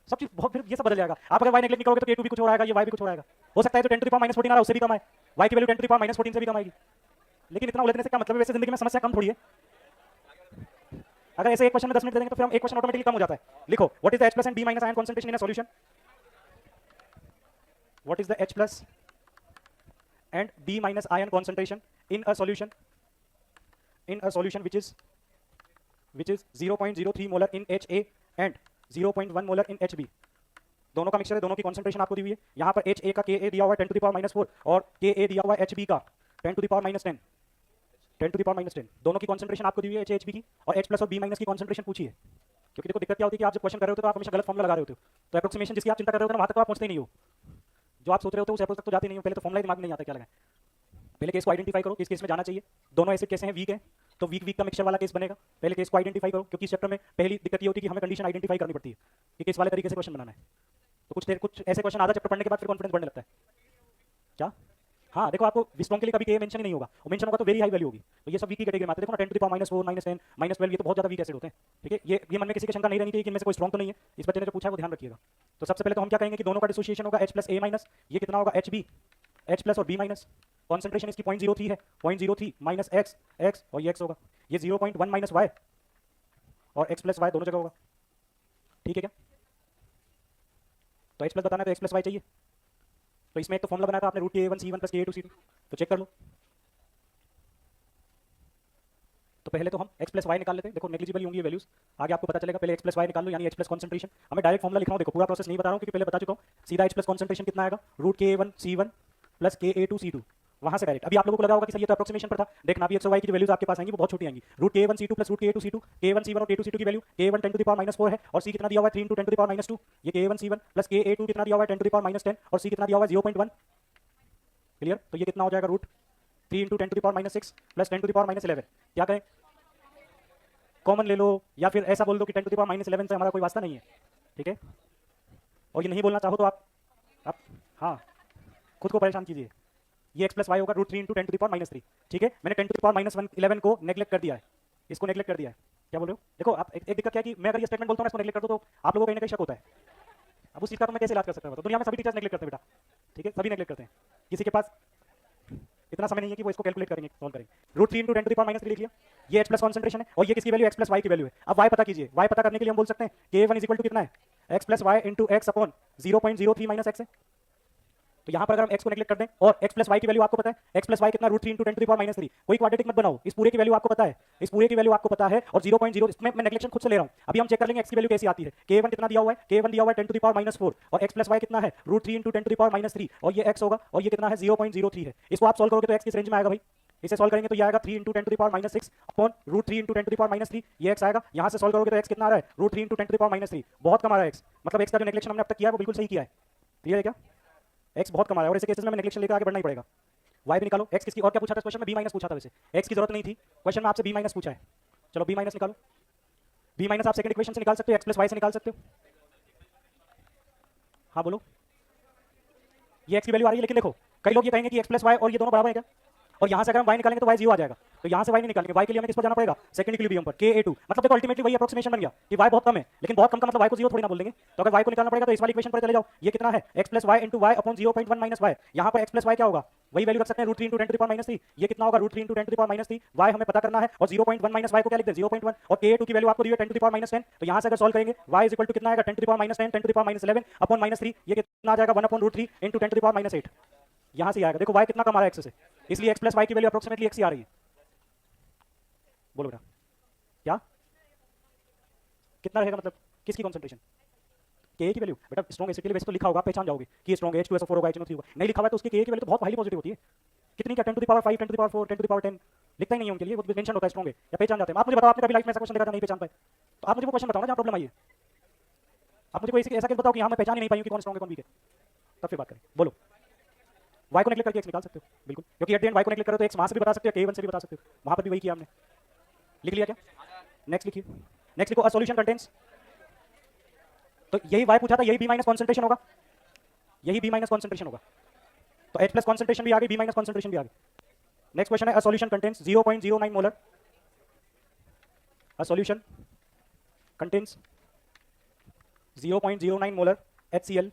सब चीज बहुत, फिर ये सब बदल जाएगा। आप अगर y नेगलेक्ट नहीं करोगे तो k2 भी कुछ और आएगा, ये y भी कुछ और आएगा। हो सकता है जो 10 टू द पावर -14 आ रहा है उससे भी कम है, y की वैल्यू 10 टू द पावर -14 से भी कम आएगी। लेकिन इतना उलझने से क्या मतलब है? वैसे जिंदगी में समस्या कम थोड़ी है। अगर ऐसे एक क्वेश्चन में 10 मिनट दे देंगे तो फिर हम एक क्वेश्चन ऑटोमेटिकली कम हो जाता है। लिखो what is the H plus and B minus ion concentration in a solution. What is the H plus and B minus ion concentration in a solution, in a solution which is 0.03 molar in HA and 0.1 molar in HB। दोनों का mixture है, दोनों की concentration आपको दी हुई है। यहाँ पर HA का Ka दिया हुआ है 10 टू द पावर -4 और Ka दिया हुआ है HB का 10 to the power -10, 10 to the power -10। दोनों की कंसंट्रेशन आपको दी हुई है HA HB की, और H प्लस और B माइनस की कंसंट्रेशन पूछी है। क्योंकि देखो दिक्कत क्या होती है कि आप जब क्वेश्चन कर रहे होते हो तो आप हमेशा गलत फॉर्मूला लगा रहे होते हो, तो अप्रोक्सीमेशन जिसकी आप चिंता कर रहे होते हो वहां तक तो आप पहुंचते ही नहीं हो। जो आप सोच रहे होते हो उस अप्रोच तक तो जाते नहीं हो, पहले तो फॉर्मूला दिमाग में नहीं आता क्या लगाएं। पहले केस को आइडेंटिफाई करो, किस केस में जाना चाहिए। दोनों एसिड कैसे हैं, वीक है, तो वीक वीक का मिक्सचर वाला केस बनेगा। पहले केस को आइडेंटिफाई करो, क्योंकि इस चैप्टर में पहली दिक्कत ये होती है कि हमें कंडीशन आइडेंटिफाई करनी पड़ती है कि किस वाले तरीके से क्वेश्चन बनाना है। तो कुछ ऐसे क्वेश्चन आधा चैप्टर पढ़ने के बाद फिर कॉन्फिडेंस बढ़ने लगता है। क्या? हाँ देखो, आपको विस्ट्रॉन्ग के लिए कभी के मेंशन ही नहीं होगा, वो मेंशन होगा तो वेरी हाई वैल्यू होगी। तो ये सब वीक की कैटेगरी में आते हैं। देखो ना 10 टू द पावर -4, -10, -12, ये तो बहुत ज्यादा वीक एसिड होते हैं। ठीक है, ये मन में किसी की शंका नहीं रहनी चाहिए कि इनमें से कोई स्ट्रॉन्ग तो नहीं है। इस बच्चे ने जो पूछा है वो ध्यान रखिएगा। तो सबसे पहले तो हम क्या कहेंगे कि दोनों का डिसोसिएशन होगा H प्लस A माइनस, ये कितना होगा HB, H प्लस और B माइनस। कॉन्सेंट्रेशन इसकी 0.03 है, 0.03 माइनस x और ये x होगा, ये 0.1 माइनस y और x प्लस y दोनों जगह होगा। ठीक है क्या? तो x प्लस बताना है तो x प्लस y चाहिए। तो इसमें एक तो फॉर्मूला बनाया था आपने √Ka1C1 प्लस Ka2C2, तो चेक कर लो। तो पहले तो हम x प्लस y निकाल लेते हैं। देखो नेग्लिजिबल होंगी ये वैल्यूज, आगे आपको पता चलेगा। पहले x प्लस y निकाल लो, यानी h प्लस कॉन्सेंट्रेशन। हमें डायरेक्ट फॉर्मूला लिख रहा हूँ, देखो पूरा प्रोसेस नहीं बता रहा हूँ क्योंकि पहले बता चुका हूँ। सीधा h प्लस कॉन्सेंट्रेशन कितना आएगा, √Ka1C1 प्लस Ka2C2, वहां से डायरेक्ट। अभी आप लोगों को लगा होगा कि सर ये तो अप्रोक्सीमेशन पर था। देखना अभी x और y की जो वैल्यूज आपके पास आएंगी वो बहुत छोटी आएंगी। √Ka1C2 प्लस √Ka2C2, Ka1C1 और Ka2C2 की value Ka1 10 to the power -4 है और C कितना दिया हुआ है 3 × 10 टू द पावर -2। ये Ka1C1 प्लस Ka2 कितना दिया हुआ है 10 टू द पावर -10 और C कितना दिया हुआ है 0.1। क्लियर? तो ये कितना हो जाएगा √3 × 10 to the power -6 plus 10 to the power -11। क्या करें, कॉमन ले लो या फिर ऐसा बोल दो कि 10 टू द पावर -11 से हमारा कोई वास्ता नहीं है। ठीक है, और ये नहीं बोलना चाहो तो आप हाँ खुद को परेशान कीजिए। ये x प्लस वाई होगा √3 × 10 टू द पावर -3। ठीक है, मैंने 10 टू द पावर -11 को नेग्लेक्ट कर दिया है, इसको नेग्लेक्ट कर दिया है। क्या बोल रहे हो? देखो आप एक दिक्कत क्या है कि मैं अगर ये स्टेटमेंट बोलता हूँ इसको नेग्लेक्ट कर दो तो आप लोगों को कहीं ना कहीं शक होता है। अब उस चीज का तो मैं कैसे इलाज कर सकता हूँ? तो दुनिया में सभी टीचर्स नेग्लेक्ट करते हैं बेटा। ठीक है, सभी नेग्लेक्ट करते हैं, किसी के पास इतना समय नहीं है कि वो इसको कैलकुलेट करेंगे, सॉल्व करेंगे। √3 × 10 टू द पावर -3 लिख लिया, ये h प्लस कॉन्सेंट्रेशन है और ये किसकी वैल्यू, x प्लस y की वैल्यू है। अब y पता कीजिए, y पता करने के लिए हम बोल सकते हैं K1 इक्वल टू कितना है, x plus y into x upon 0.03 minus x है। तो यहाँ पर अगर हम x को नेगलेक्ट कर दें और x प्लस y की वैल्यू आपको पता है, x प्लस y कितना √3 × 10 टू द पावर -3। कोई क्वाड्रेटिक मत बनाओ, इस पूरे की वैल्यू आपको पता है, इस पूरे की वैल्यू आपको पता है और 0.0 इसमें मैं नेगलेक्शन खुद से ले रहा हूँ। अभी हम चेक कर लेंगे x की वैल्यू कैसी आती है। K1 कितना दिया हुआ है, K1 दिया हुआ है 10 टू द पावर -4 और x प्लस y कितना है √3 × 10 टू द पावर -3 और ये x होगा और ये कितना है 0.03 है। इसको आप सॉल्व करोगे तो x किस रेंज में आएगा भाई? इसे सॉल्व करेंगे तो ये आएगा 3 × 10 to the power -6 upon √3 × 10 to the power -3, ये x आएगा। यहाँ से सॉल्व करोगे तो x कितना आ रहा है √3 × 10 टू द पावर -3, बहुत कम आ रहा है x। मतलब x का जो नेगलेक्शन हमने अब तक किया है वो बिल्कुल सही किया है। क्लियर है क्या? x बहुत कम आ रहा है और ऐसे केसेस में हमें नेगलेक्शन लेकर आगे बढ़ना ही पड़ेगा। y भी निकालो, x किसकी और क्या पूछा था क्वेश्चन में, b माइनस पूछा था। वैसे x की जरूरत नहीं थी, क्वेश्चन में आपसे b माइनस पूछा है। चलो b माइनस निकालो, b माइनस आप सेकंड इक्वेशन से निकाल सकते हो, x प्लस y से निकाल सकते हो। हाँ बोलो, ये x की वैल्यू आ रही है, लेकिन देखो कई लोग ये कहेंगे कि x प्लस y और ये दोनों बराबर है क्या, और यहाँ से अगर हम y निकालेंगे तो y 0 आ जाएगा। तो यहाँ से y नहीं निकालेंगे, y के लिए हमें किस पर जाना पड़ेगा, सेकंड इक्विलिब्रियम पर Ka2। मतलब देखो अल्टीमेटली वही अप्रोक्सीमेशन बन गया कि y बहुत कम है, लेकिन बहुत कम का मतलब y को 0 थोड़ी ना बोल देंगे। तो अगर y को निकालना पड़ेगा तो इस वाली इक्वेशन पर चले जाओ, ये कितना है x plus y into y upon 0.1 minus y। यहाँ पर x प्लस y क्या होगा, वही वैल्यू रख सकते हैं √3 × 10 टू द पावर -3। ये कितना होगा √3 × 10 टू द पावर -3, y हमें पता करना है और 0.1 माइनस y को क्या लिख दें 0.1 और Ka2 की वैल्यू आपको दी है 10 टू द पावर -10। तो यहाँ से अगर सॉल्व करेंगे y इज इक्वल टू कितना आएगा 10 to the power -10, 10 to the power -11 upon -3, ये कितना आ जाएगा 1 upon √3 into 10 to the power -8। यहाँ से आएगा। देखो y कितना कम आ रहा है x से, इसलिए x प्लस y की वैल्यू अप्रोक्सीमेटली x ही आ रही है। बोलो बेटा क्या कितना रहेगा, मतलब किसकी कॉन्सेंट्रेशन, के की वैल्यू बेटा स्ट्रॉन्ग एसिड के लिए वैसे तो लिखा होगा, आप पहचान जाओगे कि स्ट्रॉन्ग H2SO4 होगा, HNO3 होगा। नहीं लिखा हुआ है तो उसकी के की वैल्यू तो बहुत हाईली पॉजिटिव होती है। कितनी क्या 10 to the power 5, 10 to the power 4, 10 to the power 10 लिखता ही नहीं है उनके लिए, वो मेंशन होता है स्ट्रॉन्ग है या पहचान जाते हैं। आप मुझे बताओ, आपने कभी लाइफ में ऐसा क्वेश्चन देखा था नहीं पहचान पाए? तो आप मुझे वो क्वेश्चन बताओ ना जहाँ प्रॉब्लम आई है। आप मुझे कोई ऐसा केस बताओ कि हाँ मैं पहचान ही नहीं पाई हूँ कि कौन स्ट्रॉन्ग है कौन वीक है, तब फिर बात करें। बोलो। y को नेगलेक्ट करके x निकाल सकते हो बिल्कुल, क्योंकि एट द एंड y को नेगलेक्ट करो तो x वहां से भी बता सकते हो, k1 से भी बता सकते हो। वहां पर भी वही किया हमने। लिख लिया क्या? नेक्स्ट लिखिए। नेक्स्ट लिखो, अ सॉल्यूशन कंटेन्स, तो यही y पूछा था, यही b माइनस कॉन्सेंट्रेशन होगा, यही b माइनस कॉन्सेंट्रेशन होगा। तो h प्लस कॉन्सेंट्रेशन भी आ गई, b माइनस कॉन्सेंट्रेशन भी आ गई। नेक्स्ट क्वेश्चन है, a solution contains 0.09 molar, a solution contains 0.09 molar HCl।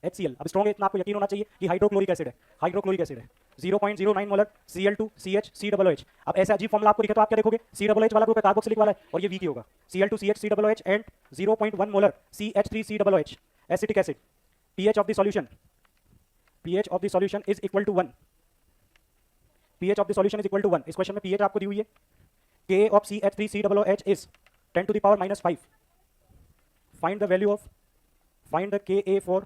HCl अब स्ट्रॉन्ग है इतना आपको यकीन होना चाहिए कि हाइड्रोक्लोरिक एसिड है, हाइड्रोक्लोरिक एसिड है। 0.09 मोलर Cl2CH अब ऐसा अजीब फॉर्मूला आपको दिखे तो आप क्या देखोगे, COH वाला ग्रुप है, कार्बोक्सिलिक वाला है, और ये वीक ही होगा। Cl2CH and 0.1 molar CH3COH acetic acid. pH of the solution, pH of the solution is equal to 1, pH of the solution is equal to 1। इस क्वेश्चन में pH आपको दी हुई है, K of CH3COH is 10 to the power minus 5। Find the value of, find the Ka for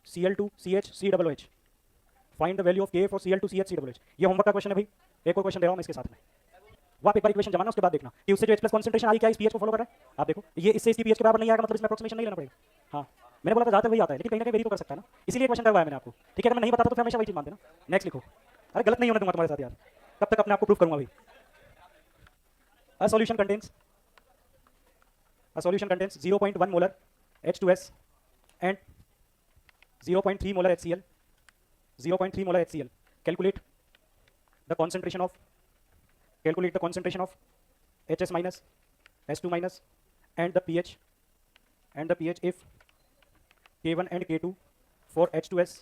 Cl2CHCOH, find the value of Ka for Cl2CHCOH। ये homework का question है भाई, एक और क्वेश्चन दे रहा हूं मैं इसके साथ में। वो आप एक बार इक्वेशन जमाना, उसके बाद देखना कि उससे जो H+ कॉन्सेंट्रेशन आ रही क्या इस pH को फॉलो कर रहा है। आप देखो ये इससे इसकी pH के बराबर नहीं आएगा, मतलब इसमें अप्रोक्सीमेशन नहीं लेना पड़ेगा। हाँ मैंने बोला था ज्यादातर वही आता है, लेकिन कहीं ना कहीं वेरी तो कर सकता है ना, इसीलिए क्वेश्चन करवाया मैंने आपको। ठीक है, अगर मैं नहीं बताता तो फिर हमेशा वही चीज मान देना। नेक्स्ट लिखो, अरे गलत नहीं होने दूंगा तुम्हारे साथ यार, कब तक अपने आप को प्रूफ करूंगा भाई। A solution contains, a solution contains 0.1 molar H2S and 0.3 molar HCl, 0.3 molar HCl. Calculate the concentration of, calculate the concentration of HS minus, S2 minus, and the pH, and the pH if K1 and K2 for H2S,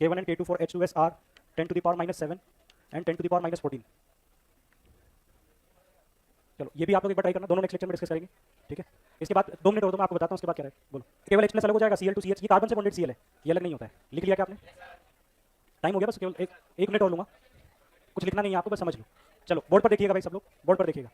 K1 and K2 for H2S are 10 to the power minus 7 and 10 to the power minus 14. चलो ये भी आप लोग एक बार try करना, दोनों next lecture में discuss करेंगे। ठीक है, इसके बाद 2 मिनट और दो, मैं आपको बताता हूँ उसके बाद क्या है। बोलो। केवल H+ अलग हो जाएगा, Cl2CH, ये कार्बन से बॉन्डेड Cl है, ये अलग नहीं होता है। लिख लिया क्या आपने? टाइम हो गया, बस केवल एक मिनट और लूंगा, कुछ लिखना नहीं है आपको, बस समझ लो। चलो बोर्ड पर देखिएगा भाई, सब लोग बोर्ड पर देखिएगा।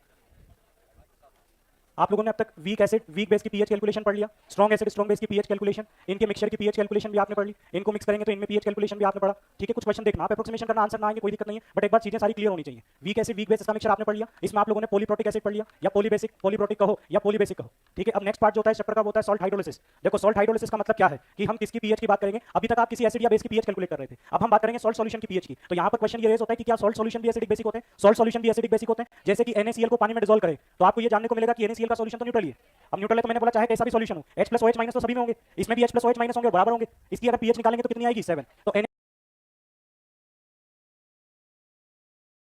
आप लोगों ने अब तक वीक एसिड, वीक बेस की pH कैलकुलेशन पढ़ लिया, स्ट्रॉन्ग एसिड, स्ट्रॉन्ग बेस की pH कैलकुलेशन, इनके मिक्सचर की pH कैलकुलेशन भी आपने पढ़ ली, इनको मिक्स करेंगे तो इनमें pH कैलकुलेशन भी आपने पढ़ा। ठीक है, कुछ क्वेश्चन देखना, आप अप्रोक्सीमेशन करना, आंसर ना आएंगे कोई दिक्कत नहीं है, बट एक बार चीजें सारी क्लियर होनी चाहिए। वीक एसिड, वीक बेस, इसका मिक्सचर आपने पढ़ लिया, इसमें आप लोगों ने पॉलीप्रोटिक एसिड पढ़ लिया, या पॉलीबेसिक, पॉलीप्रोटिक कहो या पॉलीबेसिक कहो। ठीक है, अब नेक्स्ट पार्ट जो होता है चैप्टर का, होता है सॉल्ट हाइड्रोलिसिस। देखो सॉल्ट हाइड्रोलिसिस का मतलब क्या है कि हम किसकी pH की बात करेंगे। अभी तक आप किसी एसिड या बेस की pH कैलकुलेट कर रहे थे, अब हम बात करेंगे सॉल्ट सॉल्यूशन की pH की। तो यहाँ पर क्वेश्चन ये रेज होता है कि क्या सॉल्ट सॉल्यूशन भी एसिडिक बेसिक होते हैं? सॉल्ट सॉल्यूशन भी एसिडिक बेसिक होते हैं। जैसे कि NaCl को पानी में डिसॉल्व करे तो आपको ये जानने को मिलेगा कि NaCl का सॉल्यूशन तो न्यूट्रल ही है। अब न्यूट्रल है तो मैंने बोला चाहे कैसा भी सॉल्यूशन हो, H+ OH माइनस तो सभी में होंगे, इसमें भी H+ OH माइनस होंगे, बराबर होंगे। इसकी अगर pH निकालेंगे तो कितनी आएगी? 7। तो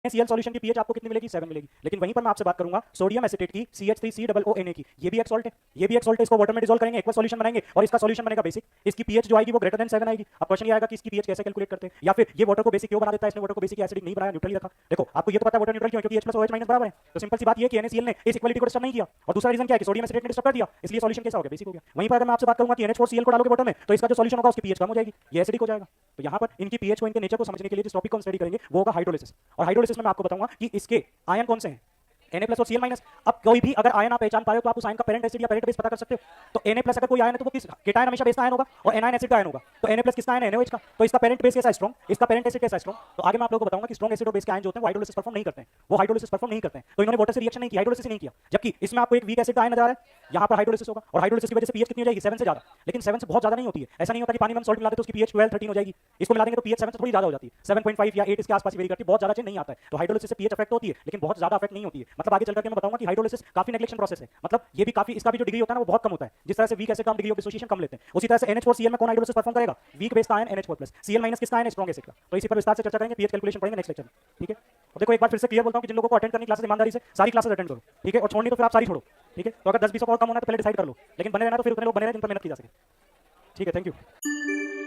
NaCl सॉल्यूशन की pH आपको कितनी मिलेगी? 7 मिलेगी। लेकिन वहीं पर मैं आपसे बात करूंगा सोडियम एसिटेट की CH3COONA की, ये भी एक सॉल्ट है, ये भी एक सॉल्ट है। इसको वाटर में डिसॉल्व करेंगे, एक्वा सॉल्यूशन बनाएंगे और इसका सॉल्यूशन बनेगा बेसिक। इसकी pH जो आएगी वो ग्रेटर देन 7 आएगी। अब क्वेश्चन ये आएगा कि इसकी pH कैसे कैलकुलेट करते हैं, या फिर ये वाटर को बेसिक क्यों बना देता है? इसने वाटर को बेसिक एसिडिक नहीं बनाया, न्यूट्रल ही रखा। देखो आपको ये तो पता है वाटर न्यूट्रल क्यों, क्योंकि H+ OH माइनस बराबर है। तो सिंपल सी बात ये कि NaCl ने इस इक्वालिटी को डिस्टर्ब नहीं किया, और दूसरा रीजन क्या है कि सोडियम एसिटेट ने डिस्टर्ब कर दिया, इसलिए सॉल्यूशन कैसा हो गया? बेसिक हो गया। वहीं पर अगर मैं आपसे बात करूंगा कि NH4Cl को डालोगे वाटर में तो इसका जो सॉल्यूशन होगा उसकी pH कम हो जाएगी, ये एसिडिक हो जाएगा। तो यहाँ पर इनकी pH को, इनके नेचर को समझने के लिए जिस टॉपिक को हम स्टडी करेंगे वो होगा हाइड्रोलिसिस। और हाइड्रोलिसिस में मैं आपको बताऊंगा कि इसके आयन कौन से हैं, Na+ और Cl-। अब कोई भी अगर आयन आप पहचान पाए तो आप उस आयन का पेरेंट एसिड या पेरेंट बेस पता कर सकते हो। तो Na+ अगर कोई आयन है तो वो किस केटायन हमेशा बेस का आयन होगा, और एनायन एसिड का आयन होगा। तो Na+ किसका आयन है? NaOH का। तो इसका पेरेंट बेस कैसा है? स्ट्रॉन्ग। इसका पेरेंट एसिड कैसा है? स्ट्रॉन्ग। तो आगे मैं आप लोगों को बताऊंगा कि स्ट्रॉन्ग एसिड और बेस के आयन जो होते हैं वो हाइड्रोलिसिस परफॉर्म नहीं करते हैं, वो हाइड्रोलिसिस परफॉर्म नहीं करते हैं। तो इन्होंने वाटर से रिएक्शन नहीं की, हाइड्रोलिसिस नहीं किया। जबकि इसमें आपको एक वीक एसिड का आयन नजर आ रहा है, यहाँ पर हाइड्रोलिसिस होगा, और हाइड्रोलिसिस की वजह से pH कितनी हो जाएगी? 7 से ज्यादा। लेकिन 7 से बहुत ज्यादा नहीं होती है। ऐसा नहीं होता कि पानी में हम सॉल्ट मिलाते तो उसकी pH 12 13 हो जाएगी, इसको मिला देंगे तो pH 7 से थोड़ी ज्यादा हो जाती है, 7.5 या 8 इसके आसपास वेरी करती है, बहुत ज्यादा चेंज नहीं आता है। तो हाइड्रोलिसिस से pH अफेक्ट होती है, लेकिन बहुत ज्यादा अफेक्ट नहीं होती है। मतलब आगे चलकर मैं बताऊंगा कि हाइड्रोलिसिस काफी नेग्लेक्शन प्रोसेस है, मतलब ये भी काफी, इसका भी जो डिग्री होता है ना वो बहुत कम होता है। जिस तरह से वीक एसिड का हम डिग्री ऑफ डिसोसिएशन कम लेते हैं, उसी तरह से NH4Cl में कौन हाइड्रोलिसिस परफॉर्म करेगा? वीक बेस का आयन NH4+। Cl- किसका आयन है? स्ट्रॉन्ग एसिड का। तो इसी पर विस्तार से चर्चा करेंगे, pH कैलकुलेशन पढ़ेंगे नेक्स्ट लेक्चर में। ठीक है, और देखो एक बार फिर से क्लियर बोलता हूं कि जिन लोगों को अटेंड करनी क्लासेस ईमानदारी से सारी क्लासेस अटेंड करो। ठीक है, और छोड़नी तो फिर आप सारी छोड़ो। ठीक है, तो अगर 10-20 और कम होना है तो पहले डिसाइड कर लो, लेकिन बने रहना तो फिर उतने लोग बने रहे जिन पर मेहनत की जा सके। ठीक है, थैंक यू।